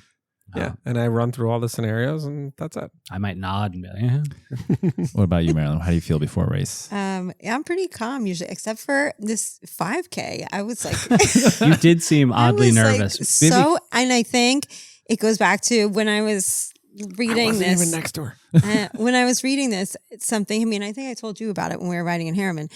Yeah. And I run through all the scenarios and that's it. I might nod and be like, yeah. What about you, Marilyn? How do you feel before a race? Yeah, I'm pretty calm usually, except for this 5K. I was like, You did seem I oddly was, like, nervous. so, and I think it goes back to when I was I reading wasn't this. even next to her. When I was reading this, it's something. I mean, I think I told you about it when we were riding in Harriman.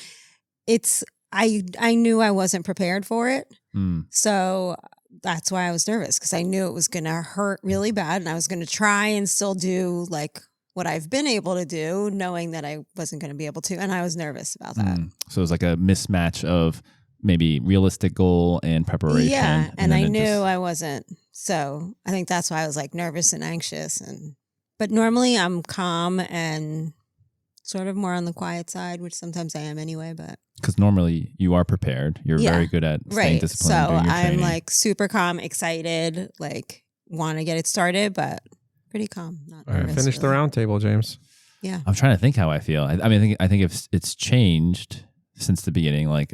I knew I wasn't prepared for it, Mm. so that's why I was nervous, because I knew it was going to hurt really bad, and I was going to try and still do like what I've been able to do, knowing that I wasn't going to be able to, and I was nervous about that. Mm. So it was like a mismatch of maybe realistic goal and preparation. Yeah, and then I it knew just- I wasn't. So I think that's why I was like nervous and anxious. But normally I'm calm and sort of more on the quiet side, which sometimes I am anyway. But Because normally you are prepared. You're Yeah. very good at staying right, disciplined. so and doing your I'm training. like super calm, excited, like want to get it started, but pretty calm. Not All right. nervous, Finish the really. round table, James. Yeah. I'm trying to think how I feel. I mean, I think if it's changed since the beginning. Like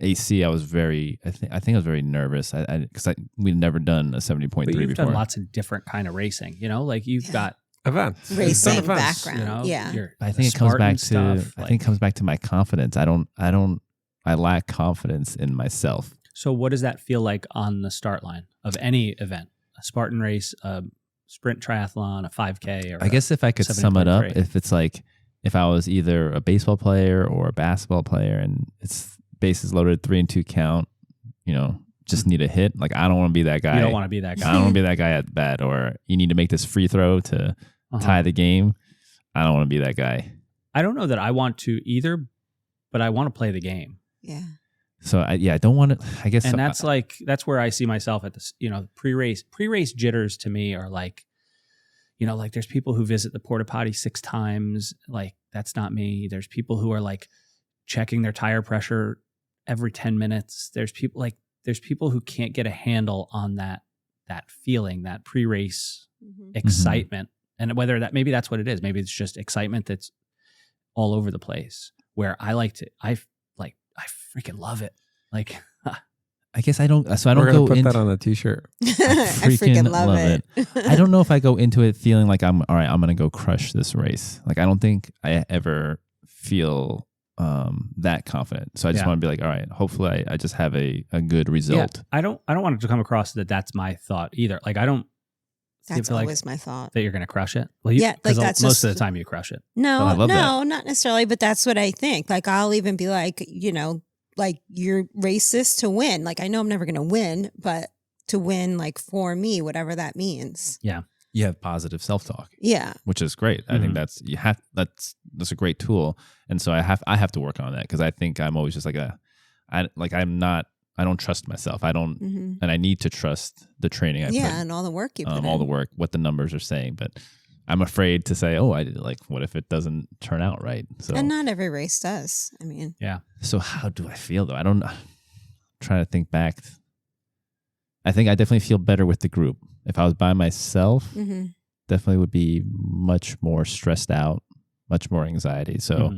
AC, I was very. I think I was very nervous. Because we'd never done a 70.3 But you've before. done lots of different kind of racing, like you've got, Events. He's Racing done events. background. Yeah. your I think it comes back to. Spartan stuff, I think it comes back to my confidence. I lack confidence in myself. So what does that feel like on the start line of any event? A Spartan race, a sprint triathlon, a 5K, or I guess if I could sum it up, 70.3. if it's like if I was either a baseball player or a basketball player and it's bases loaded, 3 and 2 count, just need a hit. Like I don't want to be that guy. you don't want to be that I guy. don't want to be that guy at bat, or you need to make this free throw to Uh-huh. tie the game. I don't want to be that guy. I don't know that I want to either, but I want to play the game. Yeah. So I don't want to. I guess And so, that's where I see myself at this, pre-race jitters to me are like, like there's people who visit the porta potty 6 times. Like that's not me. There's people who are like checking their tire pressure every 10 minutes. There's people who can't get a handle on that feeling, that pre-race Mhm. excitement. And whether maybe that's what it is. Maybe it's just excitement that's all over the place, where I freaking love it. Like, I guess I don't. So I We're don't gonna go put into. that on a t-shirt. I freaking love it. I don't know if I go into it feeling like I'm all right. I'm gonna go crush this race. Like I don't think I ever feel that confident. So I just Yeah. want to be like, all right. Hopefully, I just have a good result. yeah, I don't want it to come across that that's my thought either. Like, I don't That's feel like always my thought. that you're going to crush it. Well, Yeah, like 'cause that's most just- of the time you crush it. No, I love no, not necessarily, but that's what I think. Like I'll even be like, like you're racist to win. Like I know I'm never going to win, but to win, like for me, whatever that means. You have positive self talk, Yeah. which is great. I think that's a great tool. And so I have to work on that because I think I'm always just like I don't trust myself. I don't, hmm and I need to trust the training I Yeah, put. and all the work you put All the in. work, what the numbers are saying, but I'm afraid to say, oh, I did like, what if it doesn't turn out right? So, And not every race does. I mean, so how do I feel though? I'm trying to think back. I think I definitely feel better with the group. If I was by myself, hmm definitely would be much more stressed out, much more anxiety. So,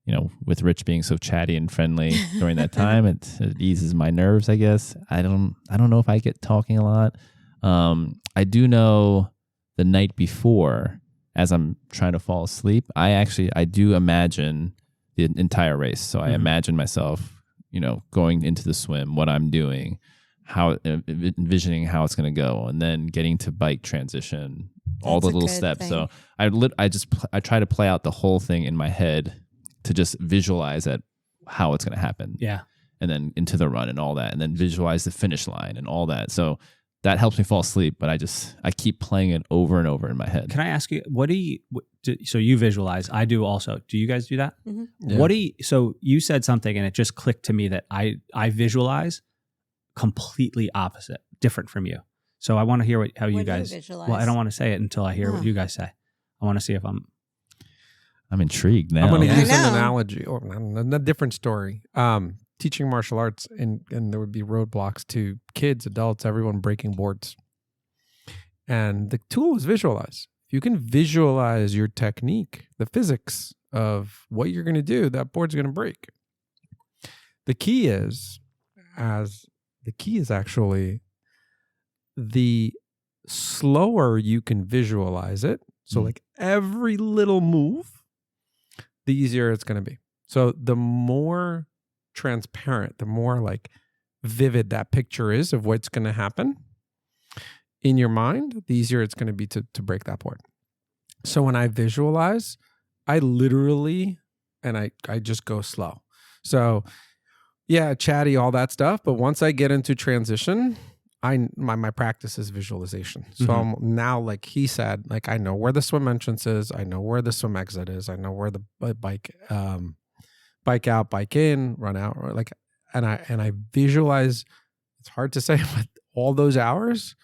Mhm. with Rich being so chatty and friendly during that time, it eases my nerves, I guess. I don't know if I get talking a lot. I do know the night before, as I'm trying to fall asleep, I do imagine the entire race. So I Mhm. imagine myself, going into the swim, what I'm doing, how envisioning how it's going to go, and then getting to bike transition, all That's the a little good steps. thing. So I try to play out the whole thing in my head to just visualize how it's going to happen. Yeah. and then into the run and all that, and then visualize the finish line and all that. So that helps me fall asleep, but I keep playing it over and over in my head. Can I ask you, so you visualize, I do also. Do you guys do that? Mhm. Yeah. So you said something and it just clicked to me that I visualize completely opposite, different from you. So I want to hear how you What do you guys, visualize? well, I don't want to say it until I hear what Oh. you guys say. I want to see if I'm intrigued now. I'm going to I use an know. analogy or a different story. Teaching martial arts, and there would be roadblocks to kids, adults, everyone breaking boards. And the tool is visualize. If you can visualize your technique, the physics of what you're going to do, that board's going to break. The key is actually the slower you can visualize it. So like every little move, the easier it's going to be. So the more transparent, the more like vivid that picture is of what's going to happen in your mind, the easier it's going to be to break that board. So when I visualize, I literally, and I just go slow. So yeah, chatty, all that stuff. But once I get into transition, my practice is visualization. So I'm now, like he said, like I know where the swim entrance is, I know where the swim exit is, I know where the bike out, bike in, run out, or like, and I visualize. It's hard to say, but all those hours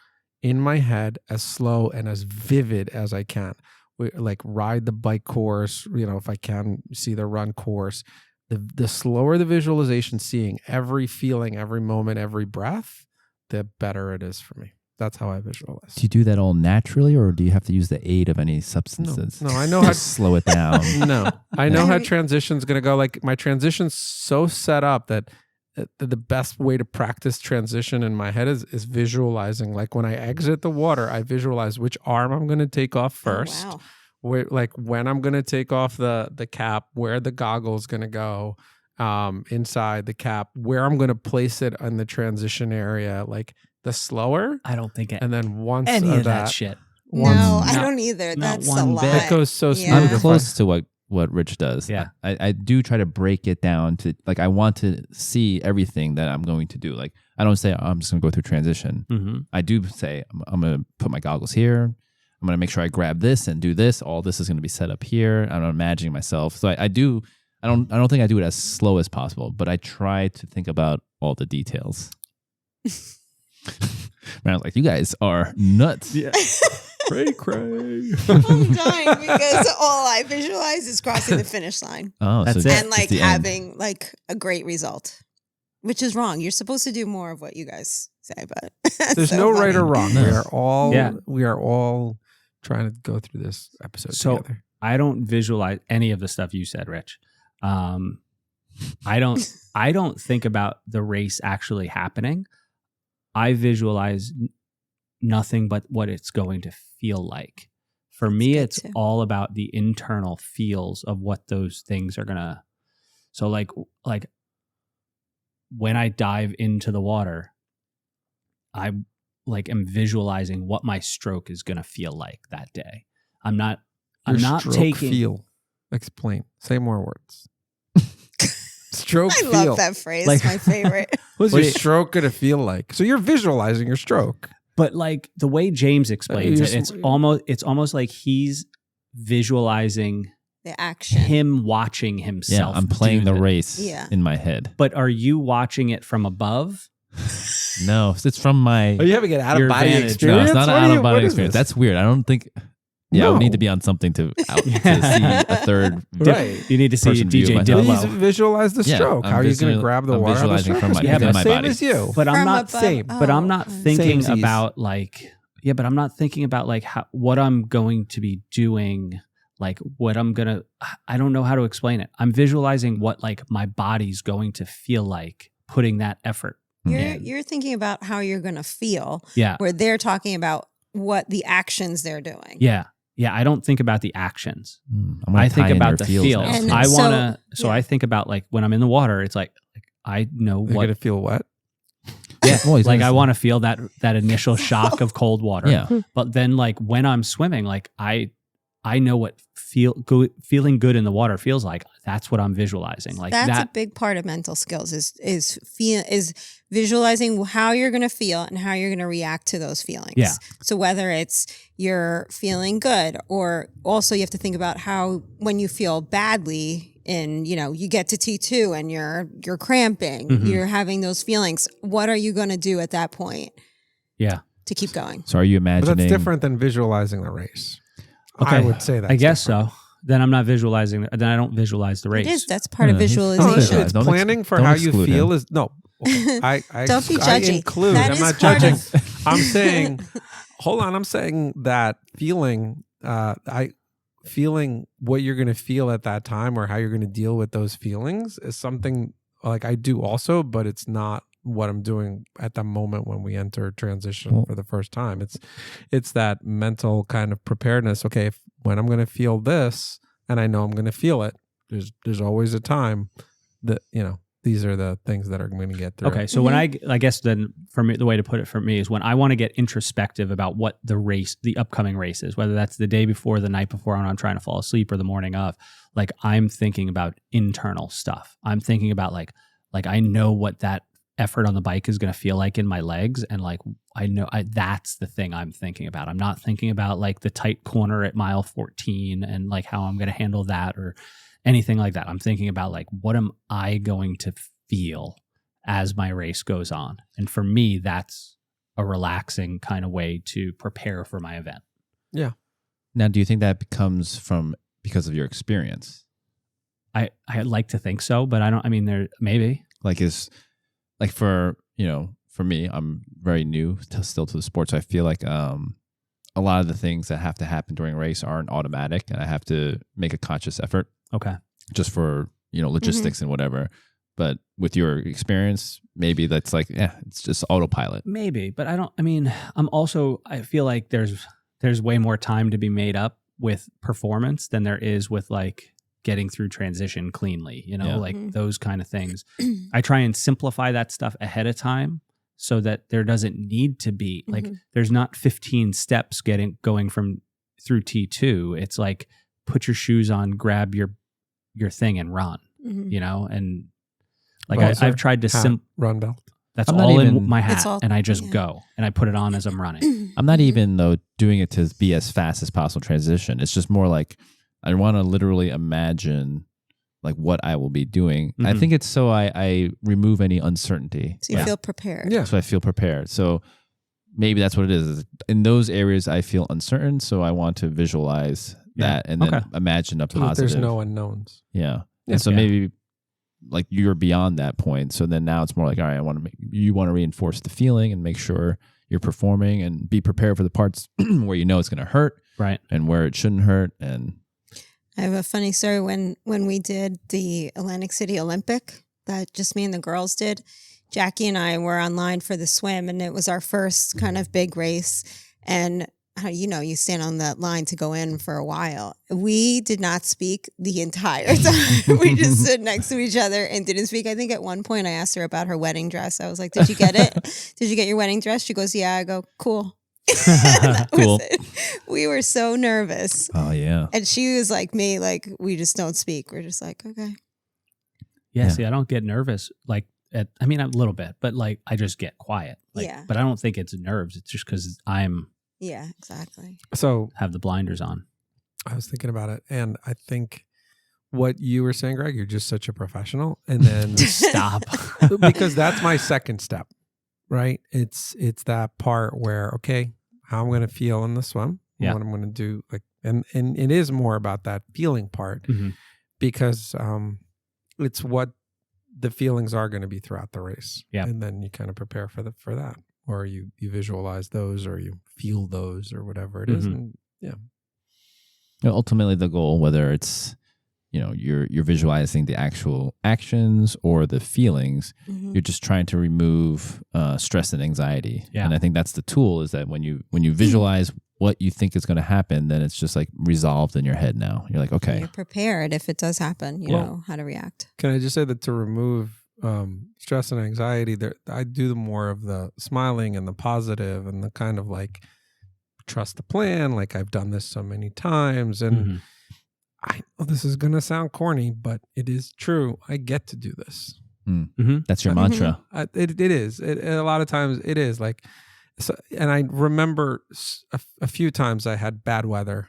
in my head as slow and as vivid as I can. We like ride the bike course, if I can see the run course. The slower the visualization, seeing every feeling, every moment, every breath, the better it is for me. That's how I visualize. Do you do that all naturally, or do you have to use the aid of any substances? No, I know how to slow it down. No, I know how transition's going to go. Like my transition's so set up that the best way to practice transition in my head is visualizing. Like when I exit the water, I visualize which arm I'm going to take off first. Oh, wow. Where, like when I'm going to take off the cap, where the goggle's going to go inside the cap, where I'm going to place it in the transition area. Like the slower, I don't think and then once any of that that shit. No, I not- don't either. not That's one a bit. lot. it goes so smooth. Yeah. I'm if I- close to what Rich does. Yeah. I do try to break it down to, like, I want to see everything that I'm going to do. Like, I don't say, I'm just going to go through transition. Mm-hmm. I do say, I'm going to put my goggles here. I'm going to make sure I grab this and do this. All this is going to be set up here. I'm imagining myself. So I don't think I do it as slow as possible, but I try to think about all the details. Man, I was like, you guys are nuts. Yeah. Cray cray. I'm dying because all I visualize is crossing the finish line Oh, That's so it. it's and like the end. having like a great result, which is wrong. You're supposed to do more of what you guys say, but There's so no funny. right or wrong. No. We are all trying to go through this episode So- together. I don't visualize any of the stuff you said, Rich. I don't think about the race actually happening. I visualize nothing but what it's going to feel like. For me, good it's too. all about the internal feels of what those things are gonna. So like when I dive into the water, I like am visualizing what my stroke is gonna feel like that day. I'm not Stroke taking. feel. Explain. Say more words. Stroke I feel. love that phrase. Like- My favorite. What's Wait. your stroke gonna feel like? So you're visualizing your stroke. But like the way James explains you're it, it's sm- almost like he's visualizing The action. him watching himself. I'm playing do the race Yeah. in my head. But are you watching it from above? No, it's from my. Are you having an out Your of body vantage. experience? No, it's not What an are out you- of body what is experience. this? That's weird. I don't think. Yeah, I would No. need to be on something to see a third. Right. You need to see Person view of DJ myself. Please Diplo. visualize the Yeah, stroke. I'm How are you going to visual- grab the I'm water out of the visualizing stroke? from my- Yeah, within but my same body. as you. But I'm From not. above. same. But I'm not Oh. thinking Samesies. about like. Yeah, but I'm not thinking about like what I'm going to be doing. Like what I'm gonna. I don't know how to explain it. I'm visualizing what like my body's going to feel like putting that effort. You're thinking about how you're going to feel, Yeah. where they're talking about what the actions they're doing. Yeah. Yeah. I don't think about the actions. I'm gonna I think tie in about their the feels. now. And I so- want to, so yeah. I think about like when I'm in the water, it's like I know You're what, going to feel wet. Yeah, well, he's like gonna I say- want to feel that initial shock of cold water. Yeah, But then like when I'm swimming, like I I know what feeling good in the water feels like. That's what I'm visualizing. Like that's a big part of mental skills is visualizing how you're going to feel and how you're going to react to those feelings. Yeah. So whether it's you're feeling good, or also you have to think about how when you feel badly and you get to T2 and you're cramping, Mhm. you're having those feelings. What are you going to do at that point? Yeah. To keep going. So are you But imagining? that's different than visualizing the race. Okay. I would say that. I guess so. Then I'm not visualizing. Then I don't visualize the race. It is. That's part of Yeah, he's- No, visualization. it's Don't planning for don't how you exclude feel him. is no. Okay. I Don't be I judgy. include. That I'm is not part judging. of- I'm saying, hold on. I'm saying that feeling. Feeling what you're going to feel at that time or how you're going to deal with those feelings is something like I do also, but it's not what I'm doing at the moment when we enter transition Well- for the first time. It's that mental kind of preparedness. Okay, when I'm going to feel this, and I know I'm going to feel it, there's always a time that these are the things that are going to get through. Okay, so when I guess then for me, the way to put it for me is when I want to get introspective about what the upcoming race is, whether that's the day before, the night before, when I'm trying to fall asleep, or the morning of. Like I'm thinking about internal stuff. I'm thinking about like I know what that effort on the bike is going to feel like in my legs, and like I know that's the thing I'm thinking about. I'm not thinking about like the tight corner at mile 14 and like how I'm going to handle that or anything like that. I'm thinking about like, what am I going to feel as my race goes on? And for me, that's a relaxing kind of way to prepare for my event. Now, do you think that becomes because of your experience? I like to think so, but there maybe. For me, I'm very new still to the sport. So I feel like a lot of the things that have to happen during a race aren't automatic, and I have to make a conscious effort Okay. just for, logistics and whatever. But with your experience, maybe that's it's just autopilot. Maybe, but I feel like there's way more time to be made up with performance than there is with like getting through transition cleanly, Yeah. Mhm. those kind of things. I try and simplify that stuff ahead of time so that there doesn't need to be there's not 15 steps going from through T2. It's like put your shoes on, grab your thing and run, Mhm. and like Buzzer, I've tried to run belt. that's I'm not all in even- my It's hat all- and I just yeah. go and I put it on as I'm running. I'm not Mhm. even, though, doing it to be as fast as possible transition. It's just more like I want to literally imagine like what I will be doing. I Mhm. think it's so I remove any uncertainty. So you Yeah. feel prepared. Yeah. So I feel prepared. So maybe that's what it is. In those areas, I feel uncertain. So I want to visualize that and then Okay. imagine a So that positive. there's no unknowns. Yeah. Yeah. And so Yeah. maybe like you're beyond that point. So then now it's more like, all right, you want to reinforce the feeling and make sure you're performing and be prepared for the parts where you know it's going to hurt Right. and where it shouldn't hurt. And I have a funny story when we did the Atlantic City Olympic that just me and the girls did. Jackie and I were online for the swim, and it was our first kind of big race. And you stand on that line to go in for a while. We did not speak the entire time. We just stood next to each other and didn't speak. I think at one point I asked her about her wedding dress. I was like, "Did you get it? Did you get your wedding dress?" She goes, "Yeah." I go, "Cool." That was Cool. it. We were so nervous. oh, yeah. And she was like me, like, we just don't speak. We're just like, okay. Yeah, Yeah. see, I don't get nervous a little bit, but like I just get quiet. Yeah. But I don't think it's nerves. It's just because I'm Yeah, exactly. So have the blinders on. I was thinking about it, and I think what you were saying, Greg, you're just such a professional, and then Stop. because that's my second step, right? It's that part where okay, how I'm going to feel in the swim, Yeah. what I'm going to do, like, and it is more about that feeling part Mhm. because it's what the feelings are going to be throughout the race, Yeah. and then you kind of prepare for that, or you visualize those, or you feel those, or whatever it is. Mhm. And Ultimately, the goal, whether it's, you're visualizing the actual actions or the feelings, Mhm. you're just trying to remove stress and anxiety. Yeah. And I think that's the tool, is that when you visualize what you think is going to happen, then it's just like resolved in your head now. You're like, okay, You're prepared if it does happen. You Yeah. know how to react. Can I just say that to remove stress and anxiety, I do more of the smiling and the positive and the kind of like trust the plan. Like I've done this so many times, and Mhm. I know this is gonna sound corny, but it is true. I get to do this. That's your Mhm. mantra. It is. A lot of times it is like, so, and I remember a few times I had bad weather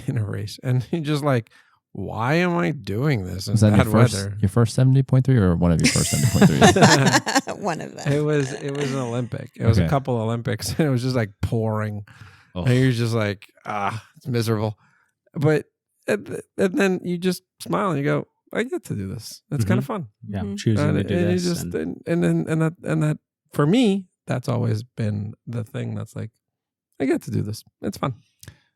in a race, and you're just like, why am I doing this in Was that bad your first 70.3 or one of your first 70.3s? One of them. It was an Olympic. It was a Okay. couple Olympics, and it was just like pouring. Oh. And you're just like, it's miserable. But and then you just smile and you go, I get to do this. It's kind of fun. Yeah, Mhm. choosing to do and this. you just and- and that for me, that's always been the thing that's like, I get to do this. It's fun.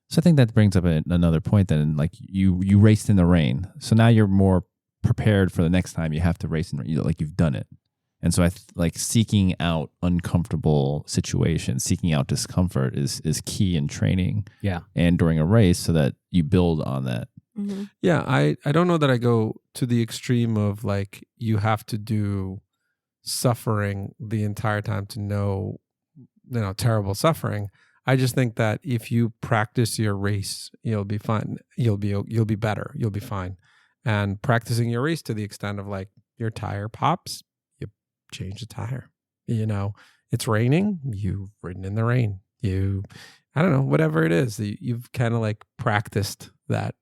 So I think that brings up another point. Then, like you raced in the rain, so now you're more prepared for the next time you have to race in. Like you've done it, and so like seeking out uncomfortable situations, seeking out discomfort is key in training. Yeah. And during a race, so that you build on that. Mhm. Yeah, I don't know that I go to the extreme of like you have to do suffering the entire time to know, terrible suffering. I just think that if you practice your race, you'll be fine. You'll be better. You'll be fine. And practicing your race to the extent of like your tire pops, you change the tire. It's raining, you've ridden in the rain. I don't know, whatever it is, you've kind of like practiced that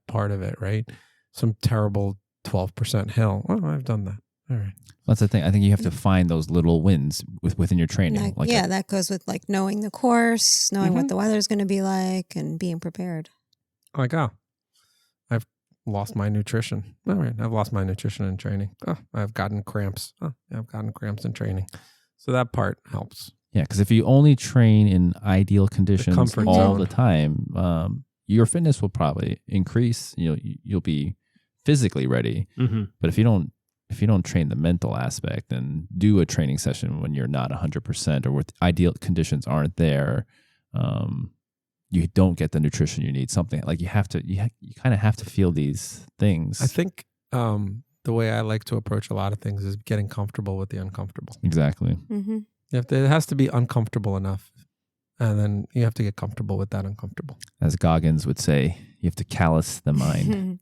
part of it, right? Some terrible 12% hill. Oh, I've done that. All right. That's the thing. I think you have to find those little wins within your training. That goes with like knowing the course, knowing what Mhm. the weather's going to be like, and being prepared. Like, I've lost my nutrition. All right. I've lost my nutrition in training. Oh, I've gotten cramps. Oh, I've gotten cramps in training. So that part helps. Yeah, because if you only train in ideal conditions comfort all zone. the time, your fitness will probably increase. You'll be physically ready. Mhm. But if you don't train the mental aspect and do a training session when you're not 100% or with ideal conditions aren't there, you don't get the nutrition you need. Something like you kind of have to feel these things. I think the way I like to approach a lot of things is getting comfortable with the uncomfortable. Exactly. Mm-hmm. It has to be uncomfortable enough. And then you have to get comfortable with that uncomfortable. As Goggins would say, you have to callous the mind.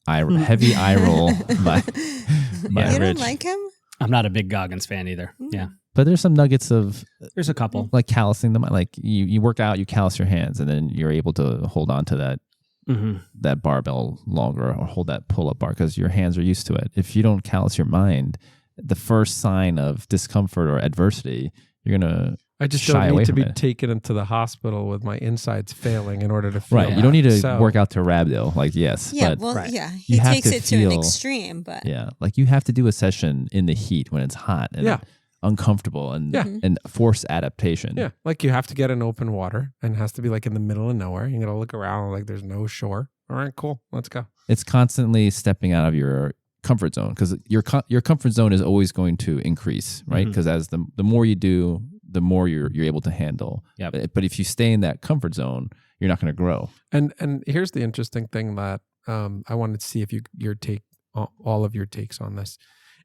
Heavy eye roll by You Rich. don't like him? I'm not a big Goggins fan either. Yeah. But there's some nuggets of There's a couple. like callousing the mind. Like you work out, you callous your hands, and then you're able to hold on to that Mm-hmm. that barbell longer or hold that pull-up bar because your hands are used to it. If you don't callous your mind, the first sign of discomfort or adversity, you're gonna I just shy don't away need to from be it. taken into the hospital with my insides failing in order to feel right. You that. don't need to So- work out to rhabdo. Like yes, Yeah, but well, right. yeah. You He have takes to it to an feel- extreme, but yeah, like you have to do a session in the heat when it's hot and Yeah. uncomfortable and Yeah. and force adaptation. Yeah, like you have to get in open water and it has to be like in the middle of nowhere. You got to look around like there's no shore. All right, cool. Let's go. It's constantly stepping out of your comfort zone because your comfort zone is always going to increase, right? Mhm. Because as the more you do, the more you're able to handle. Yep. But if you stay in that comfort zone, you're not going to grow. And here's the interesting thing that I wanted to see if your take, all of your takes on this.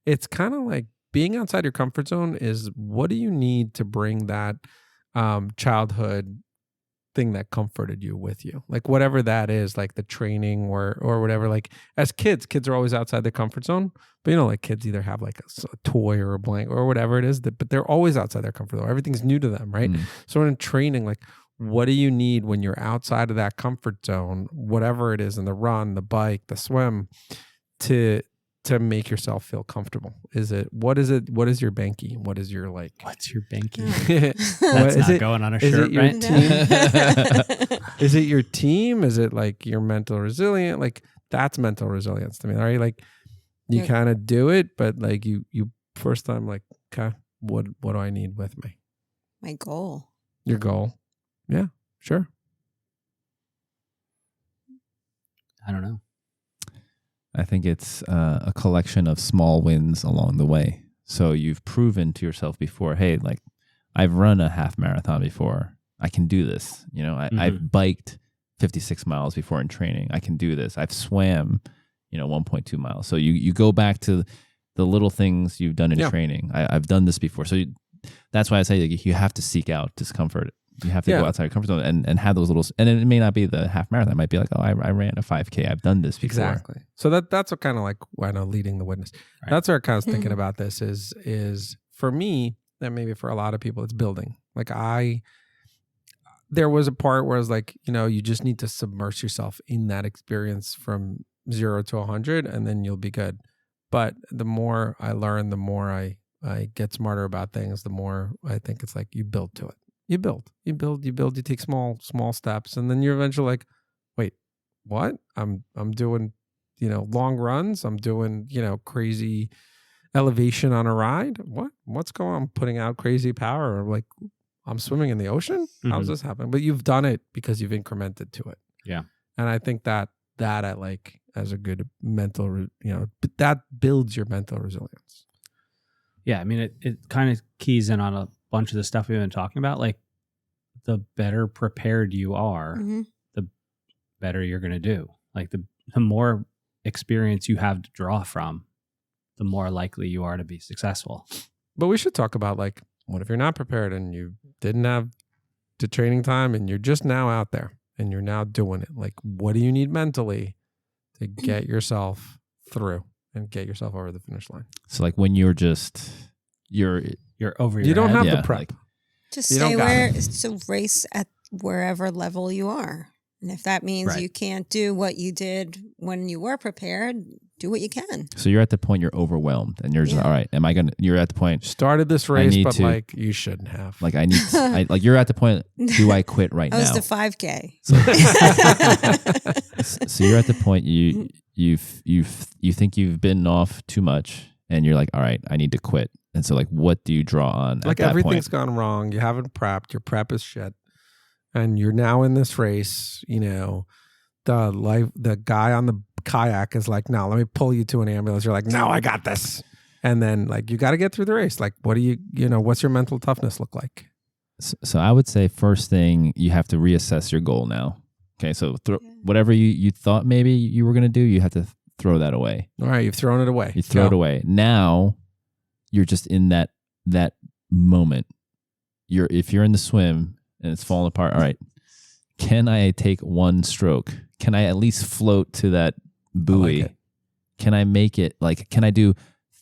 It's kind of like being outside your comfort zone is what do you need to bring that childhood thing that comforted you with you, like whatever that is, like the training or whatever. Like as kids are always outside their comfort zone, but like kids either have like a toy or a blanket or whatever it is, but they're always outside their comfort zone. Everything's new to them, right? Mm. So in training, like what do you need when you're outside of that comfort zone, whatever it is, in the run, the bike, the swim, to make yourself feel comfortable? What is your banky? What is your like? What's your banky? What That's is not it? going on a is shirt, it your right? team? Is it your team? Is it like your mental resilience? Like that's mental resilience to me, right? Like you Yeah. kind of do it, but like you first time like, okay, what do I need with me? my goal. Your goal. Yeah, sure. I don't know. I think it's a collection of small wins along the way. So you've proven to yourself before, hey, like I've run a half marathon before. I can do this. I've biked 56 miles before in training. I can do this. I've swam, 1.2 miles. So you go back to the little things you've done in Yeah. training. I've done this before. So that's why I say like, you have to seek out discomfort You have to go outside your comfort zone and have those little, and it may not be the half marathon. It might be like, oh, I ran a 5K. I've done this before. Exactly. So that's what kind of like when I'm leading the witness. Right. That's where I kind of was thinking about this is for me, and maybe for a lot of people, it's building. Like there was a part where I was like, you just need to submerge yourself in that experience from 0 to 100, and then you'll be good. But the more I learn, the more I get smarter about things, the more I think it's like you build to it. You build, you take small steps, and then you're eventually like, wait, what? I'm doing, long runs. I'm doing, crazy elevation on a ride. What's going on? I'm putting out crazy power. Or like I'm swimming in the ocean. How's this happen? But you've done it because you've incremented to it. Yeah. And I think that I like as a good mental, that builds your mental resilience. Yeah. I mean, it kind of keys in on a bunch of the stuff we've been talking about. Like the better prepared you are, the better you're going to do. Like the more experience you have to draw from, the more likely you are to be successful. But we should talk about like, what if you're not prepared and you didn't have the training time and you're just now out there and you're now doing it? Like, what do you need mentally to get yourself through and get yourself over the finish line? So like when you're over your you don't head. have the prep. Like, Just You don't stay got so race at wherever level you are. And if that means Right. you can't do what you did when you were prepared, do what you can. so you're at the point you're overwhelmed and you're just, Yeah. all right, you're at the point, Started this race, need but to- like you shouldn't have. like like you're at the point, do I quit right That was now? the 5K. So you're at the point you think you've bitten off too much and you're like, all right, I need to quit. And so like, what do you draw on like at that everything's point? gone wrong. You haven't prepped. Your prep is shit, and you're now in this race. The guy on the kayak is like, "No, let me pull you to an ambulance." You're like, "No, I got this." And then like you got to get through the race. Like, what do what's your mental toughness look like? So I would say first thing, you have to reassess your goal now. Okay, so whatever you thought maybe you were going to do, you have to throw that away. All right, you've thrown it away. You throw it away. Now you're just in that moment. If you're in the swim and it's falling apart, all right, can I take one stroke? Can I at least float to that buoy? it. Can I make it? Like, can I do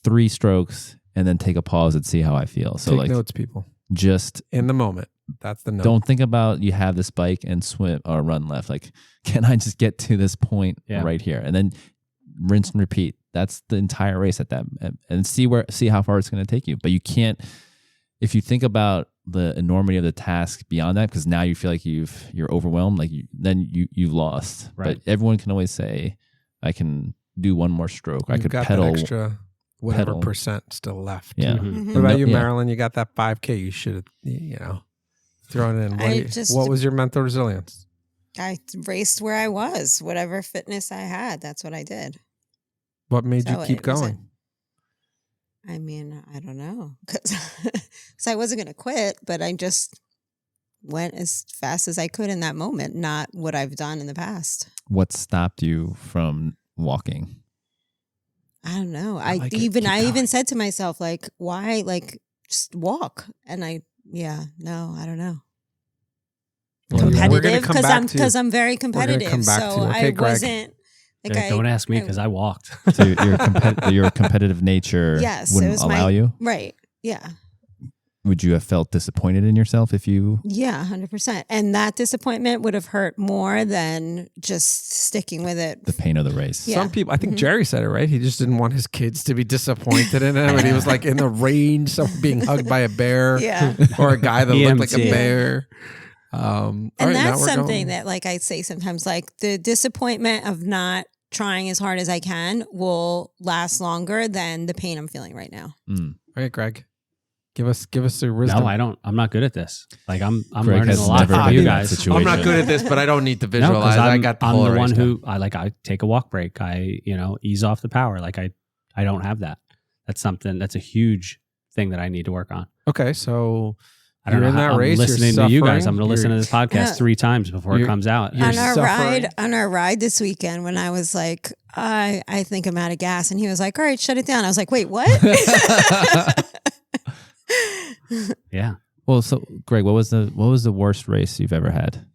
3 strokes and then take a pause and see how I feel? So Take like notes, people. just In the moment. That's the note. don't think about you have this bike and swim or run left. Like, can I just get to this point right here? And then rinse and repeat. That's the entire race at that, and see how far it's going to take you. But you can't, if you think about the enormity of the task beyond that, because now you feel like you're overwhelmed, like then you've lost. Right. But everyone can always say, I can do one more stroke. I You've could got pedal. that extra whatever pedal. percent still left. Yeah. Mhm. What about you, Yeah. Marilyn? You got that 5K. You should have, thrown it in. What was your mental resilience? I raced where I was, whatever fitness I had. That's what I did. What made So you keep it wasn't- going? I mean, I don't know. Because I wasn't going to quit, but I just went as fast as I could in that moment, not what I've done in the past. What stopped you from walking? I don't know. I like it. I Keep going. even said to myself, like, why, like, just walk? And I don't know. Well, we're gonna Competitive come back to- because I'm very come competitive. back So to you. Okay, I Greg. wasn't like Yeah, don't ask me because I walked. So your competitive nature Yes, it wouldn't was allow you? right. Yeah. Would you have felt disappointed in yourself if you... Yeah, 100%. And that disappointment would have hurt more than just sticking with it. the pain of the race? Yeah. Some people, I think Jerry said it right. He just didn't want his kids to be disappointed in him, and he was like in the range, someone being hugged by a bear, Yeah. or a guy that looked like a EMT. bear. All And right, now that's we're something going. that, like I say sometimes, like the disappointment of not trying as hard as I can will last longer than the pain I'm feeling right now. Mm. All right, Greg, give us the wisdom. No, I don't. I'm not good at this. Like I'm Greg learning has a lot never from been you in that guys. situation. I'm not good at this, but I don't need to No, 'cause visualize. I got the I'm whole the race one down. who I take a walk break. I ease off the power. Like I don't have that. That's a huge thing that I need to work on. Okay, so I don't You're know. in that I'm race, you're listening to you guys. I'm going to listen to suffering, this podcast Yeah. 3 times before it You're- comes out. you're On our suffering. ride this weekend, when I was like, I think I'm out of gas, and he was like, all right, shut it down. I was like, wait, what? Yeah. Well, so Greg, what was the worst race you've ever had?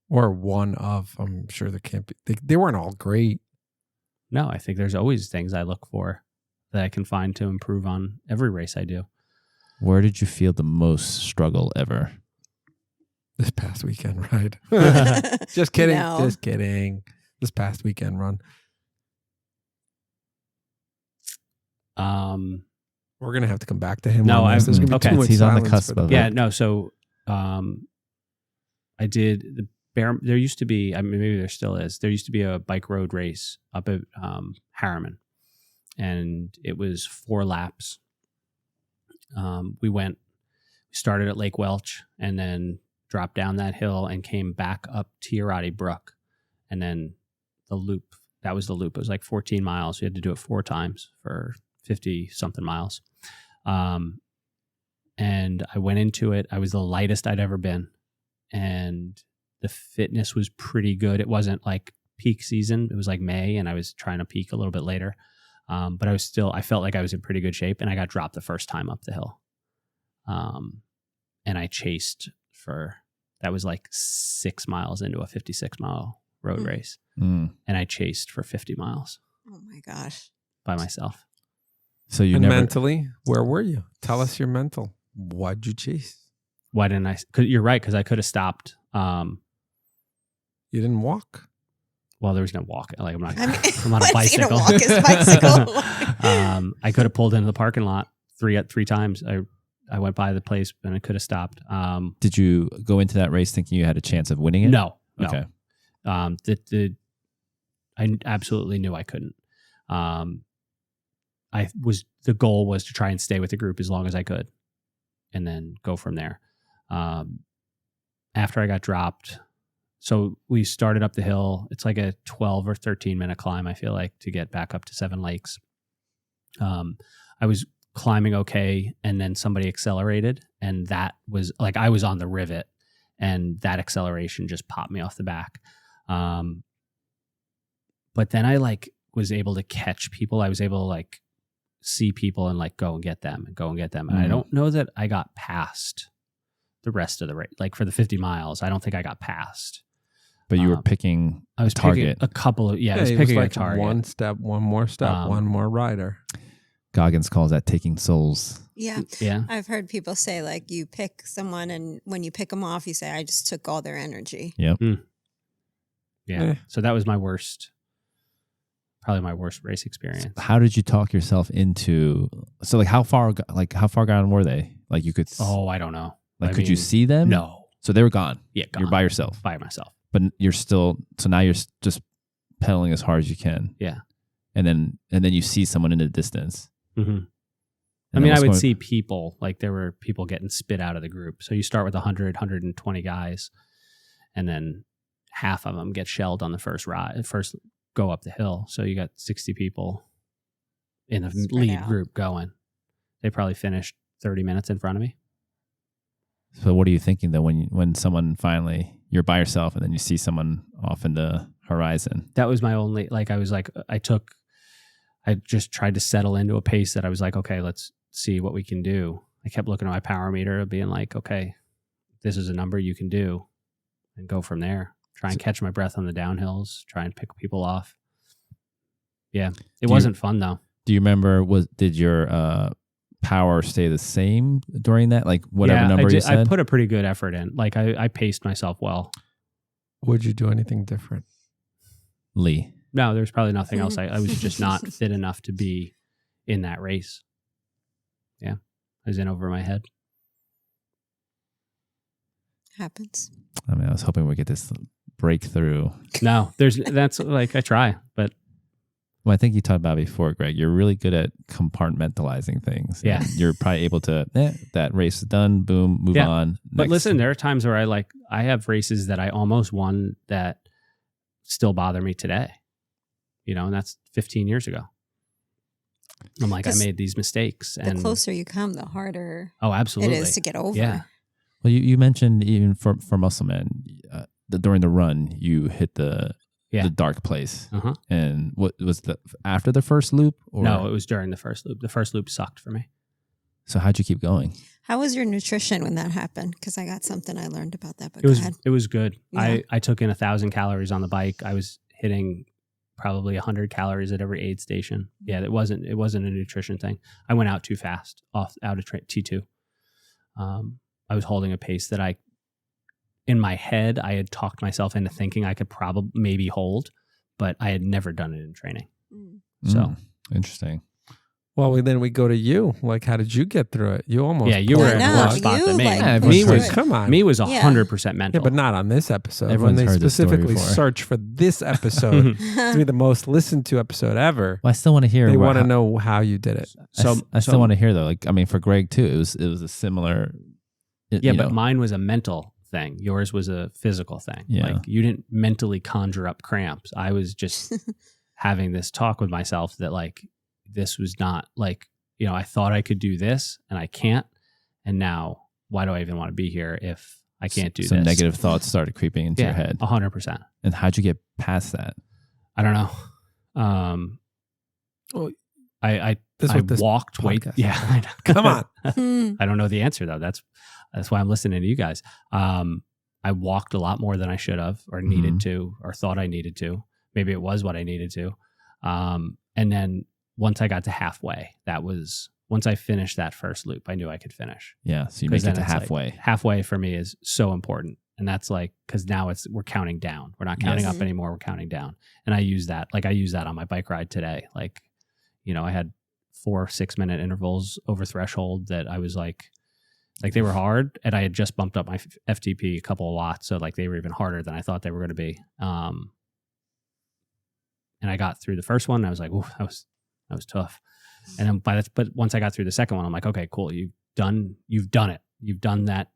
Or one of, I'm sure there can't be. They weren't all great. No, I think there's always things I look for that I can find to improve on every race I do. Where did you feel the most struggle ever? This past weekend ride. Just kidding. No. Just kidding. This past weekend run. We're gonna have to come back to him. No, on this. There's gonna be okay. too much He's on the silence cusp for the- of Yeah, no. So, I did the bear. There used to be, I mean, maybe there still is. There used to be a bike road race up at Harriman, and it was 4 laps. We started at Lake Welch, and then dropped down that hill and came back up Tiarati Brook, and then the loop. That was the loop. It was like 14 miles. We had to do it 4 times for 50 something miles. And I went into it. I was the lightest I'd ever been. And the fitness was pretty good. It wasn't like peak season. It was like May, and I was trying to peak a little bit later. But I felt like I was in pretty good shape, and I got dropped the first time up the hill. And I chased that was like 6 miles into a 56-mile road race. Mm. And I chased for 50 miles Oh my gosh. by myself. So you And never mentally, where were you? Tell us your mental. Why'd you chase? Why didn't I? Cause you're right, because I could have stopped. You didn't walk. Well, there was no walk. Like I'm not on a What's he gonna bicycle. walk his bicycle? I could have pulled into the parking lot three times. I went by the place and I could have stopped. Did you go into that race thinking you had a chance of winning it? No. Okay. I absolutely knew I couldn't. The goal was to try and stay with the group as long as I could, and then go from there. After I got dropped, so we started up the hill. It's like a 12 or 13 minute climb, I feel like, to get back up to Seven Lakes. I was climbing okay, and then somebody accelerated, and that was like I was on the rivet, and that acceleration just popped me off the back. But then I was able to catch people. I was able to see people and go and get them. And I don't know that I got past the rest of the race. Like for the 50 miles, I don't think I got past. But you were picking I was target. picking a couple of, I was it picking was a target. one step, one more step, one more rider. Goggins calls that taking souls. Yeah. Yeah. I've heard people say you pick someone, and when you pick them off, you say, I just took all their energy. Yep. Yeah. So that was probably my worst race experience. How did you talk yourself into? So how far gone were they? You could. Oh, I don't know. Could you see them? No. So they were gone. Yeah. Gone. You're by yourself. By myself. But you're still. So now you're just pedaling as hard as you can. Yeah. And then you see someone in the distance. Mm-hmm. And I would see people, there were people getting spit out of the group. So you start with 100, 120 guys, and then half of them get shelled on the first go up the hill. So you got 60 people in the Spread lead out. group going. They probably finished 30 minutes in front of me. So what are you thinking though when someone finally you're by yourself and then you see someone off in the horizon? That was my only, I just tried to settle into a pace that I was like, okay, let's see what we can do. I kept looking at my power meter, being like, okay, this is a number you can do, and go from there. Try and catch my breath on the downhills, try and pick people off. Yeah. It wasn't fun though. Do you remember, did your power stay the same during that? Whatever number you said? I put a pretty good effort in. I paced myself well. Would you do anything different? Lee. No, there's probably nothing else. I was just not fit enough to be in that race. Yeah. I was in over my head. Happens. I mean, I was hoping we'd get this breakthrough. No, that's I try, but Well, I think you talked about it before, Greg. You're really good at compartmentalizing things. Yeah. And you're probably able to, that race is done, boom, move on. But Next. listen, there are times where I have races that I almost won that still bother me today. And that's 15 years ago. I'm like, I made these mistakes. The And closer you come, the harder oh, absolutely. it is to get over. Yeah. Well, you mentioned even for Muscleman, during the run, you hit the dark place. Uh-huh. And what was after the first loop? Or? No, it was during the first loop. The first loop sucked for me. So how'd you keep going? How was your nutrition when that happened? Because I got something I learned about that. But It was good. Yeah. I took in 1,000 calories on the bike. I was hitting probably 100 calories at every aid station. Yeah, it wasn't a nutrition thing. I went out too fast out of T2. I was holding a pace that in my head, I had talked myself into thinking I could probably maybe hold, but I had never done it in training. So Interesting. Well, then we go to you. Like, how did you get through it? You almost you were I in a know, worse spot you, than me. like, Yeah, me pushed was through come on. Me was Yeah. 100% mental. Yeah, but not on this episode. Everyone's when they heard this story specifically before. search for this episode to be the most listened to episode ever, Well, I still want to hear. they want to know how you did it. I still want to hear though. Like, I mean, for Greg too, it was a similar. But mine was a mental thing. Yours was a physical thing. Yeah. Like you didn't mentally conjure up cramps. I was just having this talk with myself that like this was not like, I thought I could do this and I can't. And now why do I even want to be here if I can't do some this? negative thoughts started creeping into your head. 100%. And how'd you get past that? I don't know. Well, I This was this walked way. podcast. Yeah. I know. Come on. I don't know the answer though. That's why I'm listening to you guys. I walked a lot more than I should have or needed to or thought I needed to. Maybe it was what I needed to. And then once I got to halfway, once I finished that first loop, I knew I could finish. Yeah. So you make it then to it's like, halfway. halfway for me is so important. And that's like, because now we're counting down. We're not counting Yes. up anymore. We're counting down. And I use that on my bike ride today. Like, I had 4 6-minute intervals over threshold that I was like they were hard. And I had just bumped up my FTP a couple of watts. So like they were even harder than I thought they were going to be. And I got through the first one. And I was like, ooh, that was tough. And then but once I got through the second one, I'm like, okay, cool. You've done it. You've done that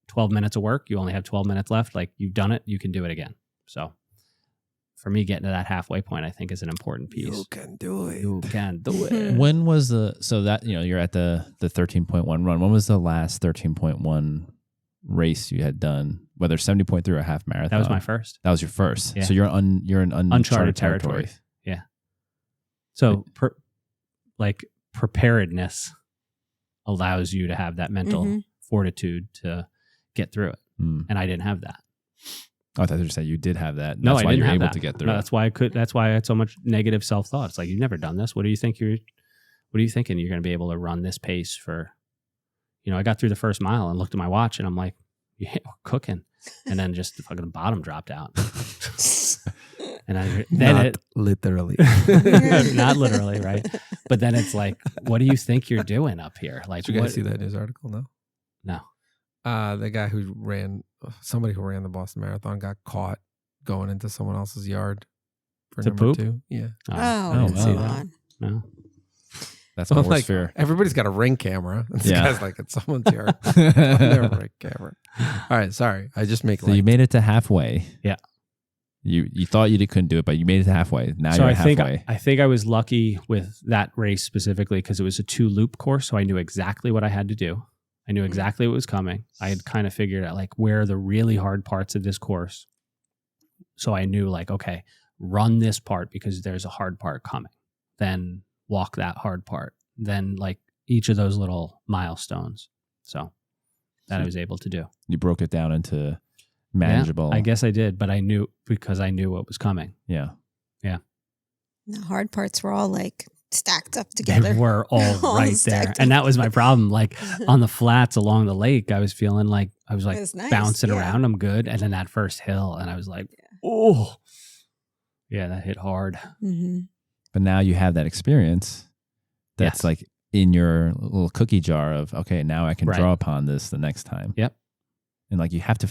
12 minutes of work. You only have 12 minutes left. Like you've done it. You can do it again. So for me, getting to that halfway point, I think is an important piece. You can do it. You can do it. When was you're at the 13.1 run. When was the last 13.1 race you had done? Whether 70.3 or a half marathon. That was my first. That was your first. Yeah. So you're in uncharted territory. Yeah. So preparedness allows you to have that mental fortitude to get through it. And I didn't have that. I thought you said you did have that. No, That's I why didn't you're have able that. to get through No, it. that's why I had so much negative self-thought. It's like, you've never done this. What are you thinking you're going to be able to run this pace for? I got through the first mile and looked at my watch and I'm like, yeah, we're cooking. And then just the fucking bottom dropped out. And then Not literally. not literally, right? But then it's like, what do you think you're doing up here? Like, Did you guys see that news article? No. No. The guy somebody who ran the Boston Marathon got caught going into someone else's yard for To number poop? 2. Yeah. Oh, I didn't see come that. on. No. That's So my I'm worst like, fear. everybody's got a Ring camera. This Yeah. guy's like, it's someone's yard. On their Ring camera. All right, sorry. I just make So you made it to halfway. Yeah. You thought you couldn't do it, but you made it to halfway. Now So you're I think halfway. I think I was lucky with that race specifically because it was a 2-loop course, so I knew exactly what I had to do. I knew exactly what was coming. I had kind of figured out like where are the really hard parts of this course. So I knew like, okay, run this part because there's a hard part coming. Then walk that hard part. Then like each of those little milestones. So that I was able to do. You broke it down into manageable. Yeah, I guess I did, but I knew because I knew what was coming. Yeah. The hard parts were all like stacked up together. They were all All right there. stacked And up. that was my problem. Like on the flats along the lake, I was feeling like I was like It was nice, bouncing yeah. around. I'm good. And then that first hill, and I was like, oh, yeah, that hit hard. But now you have that experience that's Yes. like in your little cookie jar of, okay, now I can Right. draw upon this the next time. Yep. And like you have to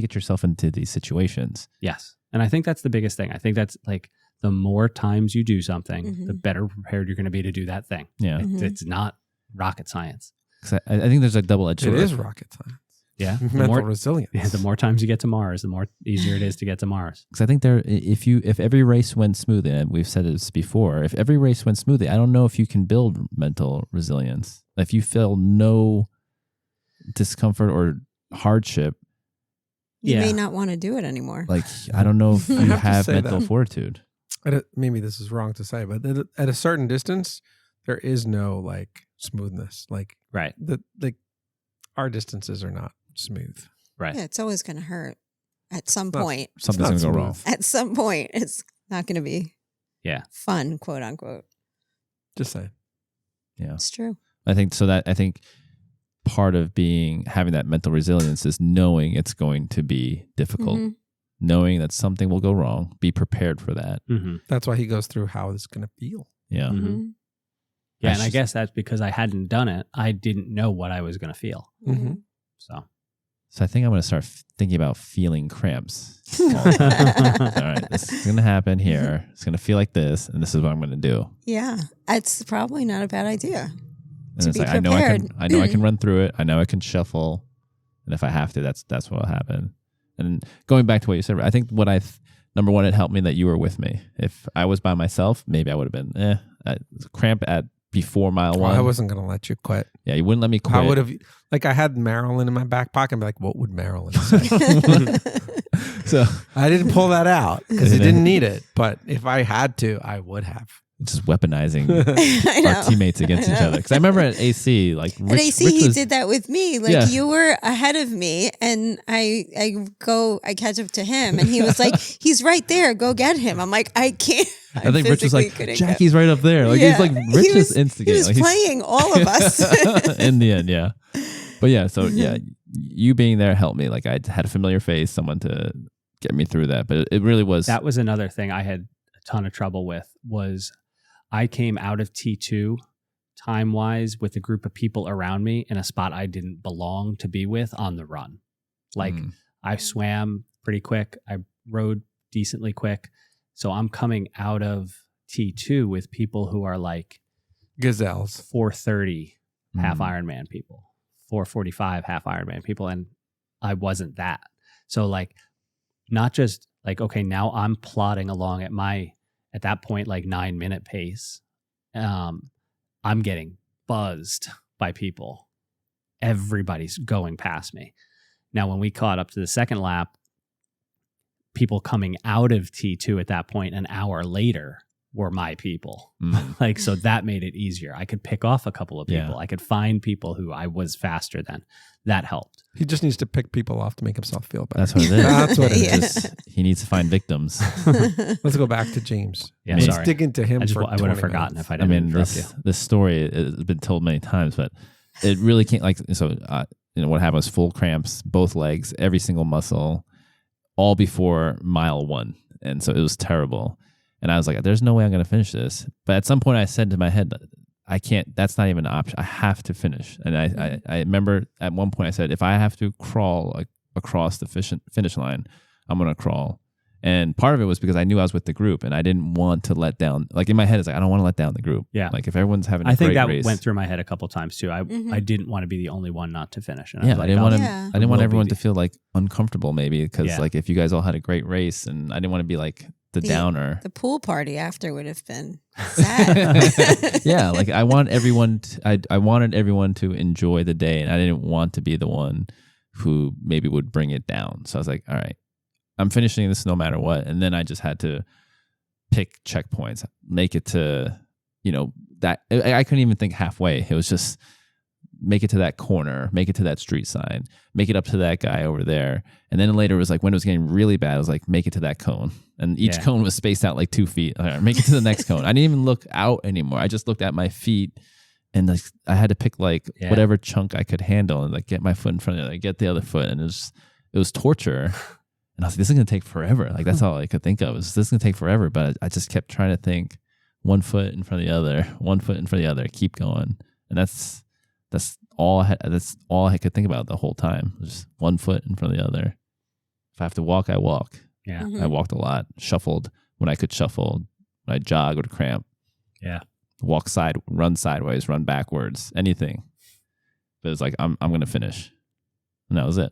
get yourself into these situations. Yes. And I think that's the biggest thing. I think that's like the more times you do something, the better prepared you're going to be to do that thing. Yeah. It's not rocket science. 'Cause I think there's a double-edged It sword. is rocket science. Yeah. The Mental more, resilience. yeah, the more times you get to Mars, the more easier it is to get to Mars. Because I think if every race went smoothly, and we've said this before, if every race went smoothly, I don't know if you can build mental resilience. If you feel no discomfort or hardship, You may Yeah. not want to do it anymore. like I don't know if I you have to have say mental that. fortitude. Maybe this is wrong to say, but at a certain distance, there is no like smoothness. Like Right. our distances are not smooth. Right. Yeah, it's always going to hurt at some not- point. Something's It's gonna not go wrong. smooth. At some point, it's not going to be Yeah. fun, quote unquote. Just say. Yeah. It's true. I think part of having that mental resilience is knowing it's going to be difficult, Mhm. knowing that something will go wrong, be prepared for that. Mm-hmm. That's why he goes through how it's going to feel. Yeah. Mhm. Mhm. Yeah, That's and I just- guess that's because I hadn't done it. I didn't know what I was going to feel. Mhm. So So I think I'm going to start thinking about feeling cramps. All right, this is going to happen here. It's going to feel like this, and this is what I'm going to do. Yeah, it's probably not a bad idea. And To it's be like I know I prepared. can run through it. I know I can shuffle, and if I have to, that's what will happen. And going back to what you said, I think number one, it helped me that you were with me. If I was by myself, maybe I would have been cramp at before mile Well, one. I wasn't going to let you quit. Yeah, you wouldn't let me quit. I would have, like, I had Marilyn in my back pocket and be like, what would Marilyn say? So I didn't pull that out because You he didn't didn't? need it. But if I had to, I would have. just weaponizing I know. our teammates against I each know. other. Because I remember at AC, like At Rich, AC, Rich he was, did that with me. Like Yeah. you were ahead of me, and I catch up to him, and he was like, "He's right there. Go get him." I'm like, "I can't." I think Rich was physically like, couldn't go. Jackie's right up there. Like Yeah. he's like He Rich was- is instigating. He was Like, he's- playing all of us. in the end, yeah. But yeah, so yeah, you being there helped me. Like I had a familiar face, someone to get me through that. But it really was. that was another thing I had a ton of trouble with was I came out of T2 time-wise with a group of people around me in a spot I didn't belong to be with on the run. Like Mm. I swam pretty quick. I rode decently quick. So I'm coming out of T2 with people who are like Gazelles. 430 half Mm. Ironman people, 445 half Ironman people. And I wasn't that. So like, not just like, okay, now I'm plodding along at that point, like 9-minute pace. I'm getting buzzed by people. Everybody's going past me. Now, when we caught up to the second lap, people coming out of T2 at that point, an hour later, were my people. Mm. Like, so that made it easier. I could pick off a couple of people. Yeah. I could find people who I was faster than. That helped. He just needs to pick people off to make himself feel better. That's what it is. That's what it Yeah. is. Just, he needs to find victims. Let's go back to James. Yeah, Me. sorry. Dig into him I for would have 20 forgotten minutes. if I I didn't mean, interrupt you. this story has been told many times, but it really can't like so. What happened was full cramps, both legs, every single muscle, all before mile one, and so it was terrible. And I was like, "There's no way I'm going to finish this." But at some point, I said to my head, "I can't. That's not even an option. I have to finish." And I remember at one point I said, "If I have to crawl across the finish line, I'm going to crawl." And part of it was because I knew I was with the group, and I didn't want to let down. Like in my head, it's like I don't want to let down the group. Yeah. Like if everyone's having, a I think great that race, went through my head a couple times too. I Mhm. didn't want to be the only one not to finish. And Yeah, was I like, didn't I'll- want to. Yeah. I didn't want Will everyone be to feel like uncomfortable, maybe because Yeah. like if you guys all had a great race, and I didn't want to be like the The- downer. The pool party after would have been sad. Yeah, like I want everyone. I wanted everyone to enjoy the day, and I didn't want to be the one who maybe would bring it down. So I was like, all right, I'm finishing this no matter what. And then I just had to pick checkpoints, make it to, that I couldn't even think halfway. It was just make it to that corner, make it to that street sign, make it up to that guy over there. And then later it was like when it was getting really bad, I was like, make it to that cone. And each Yeah. cone was spaced out like 2 feet. All right, make it to the next cone. I didn't even look out anymore. I just looked at my feet, and like I had to pick like Yeah. whatever chunk I could handle and like get my foot in front of it, like get the other foot. And it was torture. And I was like, this is going to take forever. Like that's all I could think of is this is going to take forever. But I just kept trying to think 1 foot in front of the other, 1 foot in front of the other, keep going. And that's all I could think about the whole time. Just 1 foot in front of the other. If I have to walk, I walk. Yeah. Mhm. I walked a lot, shuffled when I could shuffle. When I jog would cramp. Yeah. Walk run sideways, run backwards, anything. But it was like I'm going to finish. And that was it.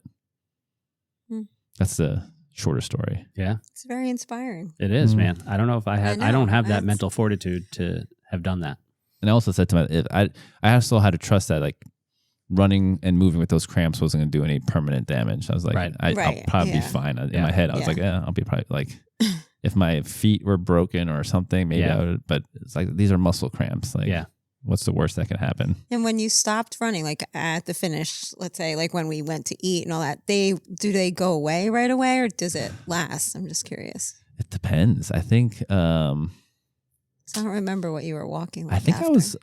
Hmm. That's the shorter story. Yeah. It's very inspiring. It is, Mm. man. I don't know if I know. don't have that That's- mental fortitude to have done that. And I also said to I also had to trust that like running and moving with those cramps wasn't going to do any permanent damage. I was like, Right. I'll Right, probably be yeah. fine. In Yeah. my head, I was Yeah. like, yeah, I'll be probably like, if my feet were broken or something, maybe Yeah. I would. But it's like these are muscle cramps. Like, Yeah. what's the worst that can happen? And when you stopped running, like at the finish, let's say, like when we went to eat and all that, do they go away right away, or does it last? I'm just curious. It depends. I think. So I don't remember what you were walking. Like I think after. I was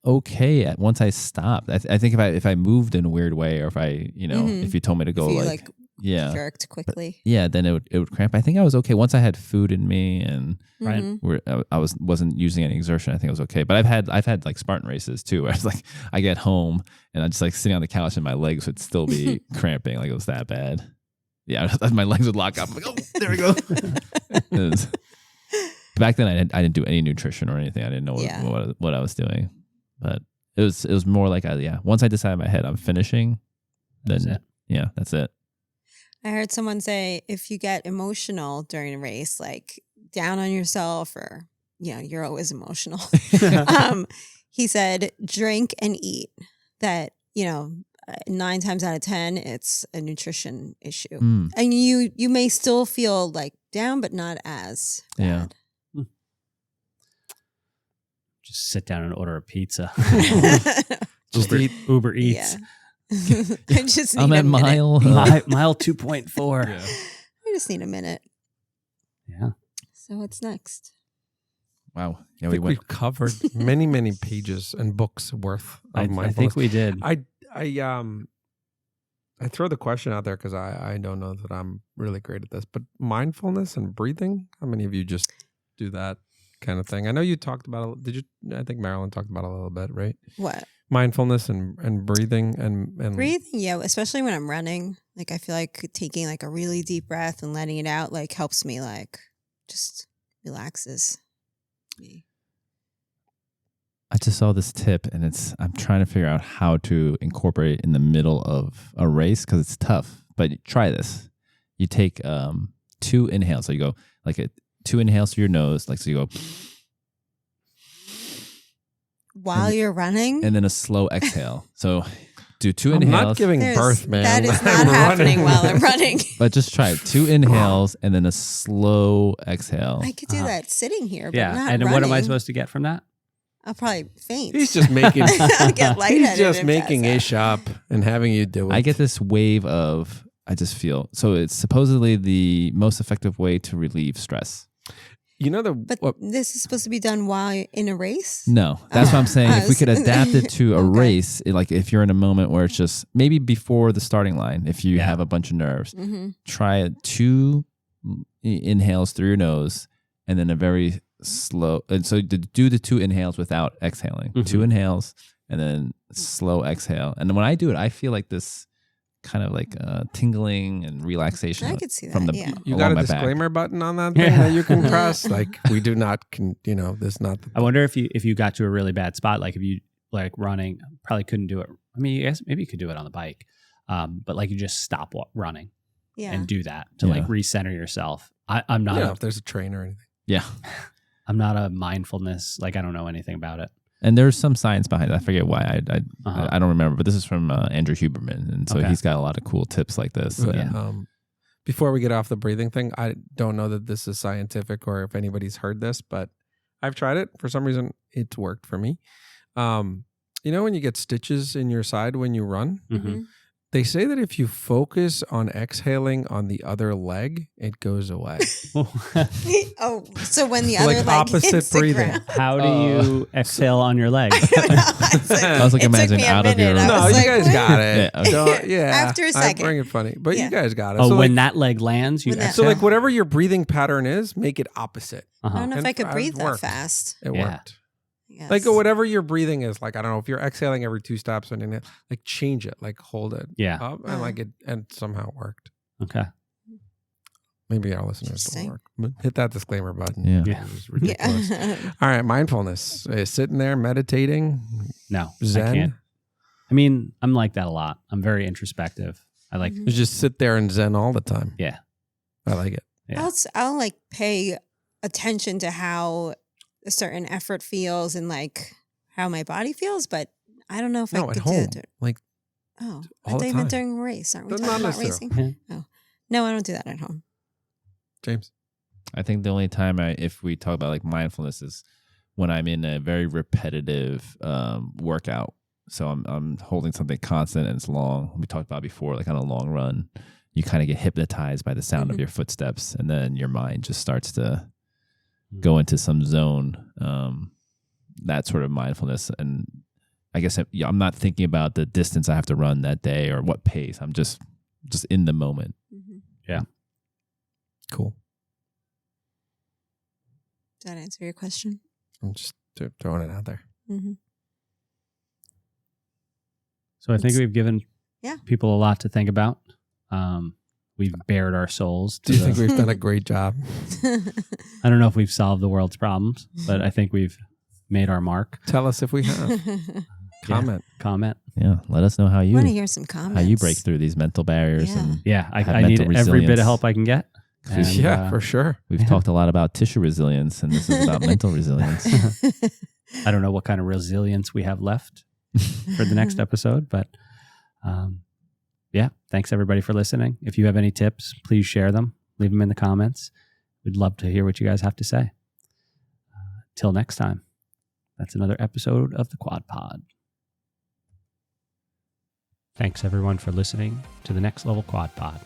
okay at once I stopped. I think if I moved in a weird way, or if I Mhm. if you told me to go If you, like yeah jerked quickly. yeah, then it would cramp. I think I was okay once I had food in me and Right. Mhm. I wasn't using any exertion. I think I was okay. But I've had like Spartan races too, where I was like I get home and I'm just like sitting on the couch and my legs would still be cramping, like it was that bad. Yeah, my legs would lock up. I'm like, oh, there we go. It was- back then I didn't do any nutrition or anything. I didn't know what I was doing. But it was more like once I decided in my head I'm finishing, That's then it. yeah, that's it. I heard someone say if you get emotional during a race, like down on yourself, or you're always emotional. He said, drink and eat. That 9 times out of 10, it's a nutrition issue, Mm, and you may still feel like down, but not as Yeah. bad. Just sit down and order a pizza. Just Uber, eat. Uber Eats. Yeah. I just need I'm a at minute. mile. Mile 2.4. I just need a minute. Yeah. So what's next? Wow. Yeah, I we think went. we've covered many pages and books worth of I mindfulness. think we did. I throw the question out there because I don't know that I'm really great at this, but mindfulness and breathing. How many of you just do that kind of thing? I know you talked about it. Did you? I think Marilyn talked about it a little bit, right? What? Mindfulness and breathing and Breathing, yeah, especially when I'm running. Like I feel like taking like a really deep breath and letting it out like helps me, like just relaxes me. I just saw this tip, and I'm trying to figure out how to incorporate it in the middle of a race because it's tough. But try this: you take 2 inhales. So you go like 2 inhales through your nose, like so you go, While you're running, and then a slow exhale. So do 2 I'm inhales. not giving There's- birth, man. that is I'm not happening running. while I'm running. But just try it. 2 inhales and then a slow exhale. I could do that sitting here, but Yeah. not And running. what am I supposed to get from that? I'll probably faint. He's just making. I'll get lightheaded. He's just and making pass a out. shop and having you do it. I get this wave of, I just feel, so it's supposedly the most effective way to relieve stress. You know the But what, this is supposed to be done while you're in a race? No, that's what I'm saying. If we could adapt it to a Okay. race, like if you're in a moment where it's just maybe before the starting line, if you Yeah. have a bunch of nerves, Mm-hmm. try 2 inhales through your nose and then a very slow. And so do the 2 inhales without exhaling. Mhm. 2 inhales and then slow exhale. And then when I do it, I feel like this kind of like tingling and relaxation I could see that. from the yeah. you along got a my back. disclaimer button on that thing Yeah. that you can press. Like we do not, this not. I wonder if you got to a really bad spot, like if you like running, probably couldn't do it. I mean, I guess maybe you could do it on the bike, but like you just stop running Yeah. and do that to like recenter yourself. I'm not. If there's a train or anything. Yeah. I'm not a mindfulness. Like I don't know anything about it. And there's some science behind it. I forget why. Uh-huh. I don't remember, but this is from Andrew Huberman, and so Okay. he's got a lot of cool tips like this. But, And before we get off the breathing thing, I don't know that this is scientific or if anybody's heard this, but I've tried it. For some reason, it's worked for me. You know when you get stitches in your side when you run? Mhm. They say that if you focus on exhaling on the other leg, it goes away. Oh, so when the Like other leg opposite hits the breathing. ground. How do you exhale on your leg? I was like It took imagining me a out of minute. your. I No, was you like, guys what? got it. Yeah, okay. Don't- yeah. After a I second. bring it funny, but Yeah. you guys got it. Oh, so when like, that leg lands, you When that- exhale. so like whatever your breathing pattern is, make it opposite. I Uh-huh. don't know if And I could it breathe that worked. fast. It Yeah. worked. Yes. Like whatever your breathing is, like I don't know if you're exhaling every 2 steps and then like change it, like hold it Yeah. up and like it and somehow it worked. Okay. Maybe our listeners Interesting. will work. But hit that disclaimer button. Yeah. Yeah. It's ridiculous. Yeah. All right, mindfulness. Sitting there meditating. No, Zen. I can't. I mean, I'm like that a lot. I'm very introspective. I like. Mhm. You just sit there and zen all the time. Yeah. I like it. Yeah. I'll like pay attention to how a certain effort feels and like how my body feels, but I don't know if No, I at could home. do it. Like Oh, I all thought the you meant time. during a race. Aren't we Not talking about necessarily. racing? Oh, no, I don't do that at home. James. I think the only time if we talk about like mindfulness is when I'm in a very repetitive workout. So I'm holding something constant and it's long. We talked about before, like on a long run, you kind of get hypnotized by the sound of your footsteps, and then your mind just starts to go into some zone. That sort of mindfulness, and I guess I'm not thinking about the distance I have to run that day or what pace. I'm just in the moment. Yeah. Cool. Does that answer your question? I'm just throwing it out there. So I think we've given people a lot to think about. We've bared our souls. Do you think we've done a great job? I don't know if we've solved the world's problems, but I think we've made our mark. Tell us if we have. Comment. Yeah, let us know how I you want to hear some comments. how you break through these mental barriers. Yeah. And Yeah, I have need mental every bit resilience. of help I can get. And, Yeah, for sure. We've talked a lot about tissue resilience, and this is about mental resilience. I don't know what kind of resilience we have left for the next episode, but yeah, thanks everybody for listening. If you have any tips, please share them. Leave them in the comments. We'd love to hear what you guys have to say. Till next time, that's another episode of the Quad Pod. Thanks everyone for listening to the Next Level Quad Pod.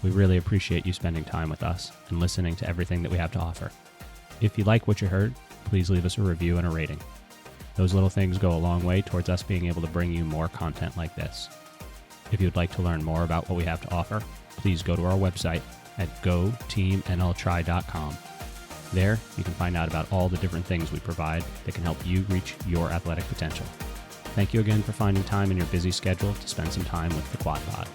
We really appreciate you spending time with us and listening to everything that we have to offer. If you like what you heard, please leave us a review and a rating. Those little things go a long way towards us being able to bring you more content like this. If you'd like to learn more about what we have to offer, please go to our website at goteamnltry.com. There, you can find out about all the different things we provide that can help you reach your athletic potential. Thank you again for finding time in your busy schedule to spend some time with the Quad Pod.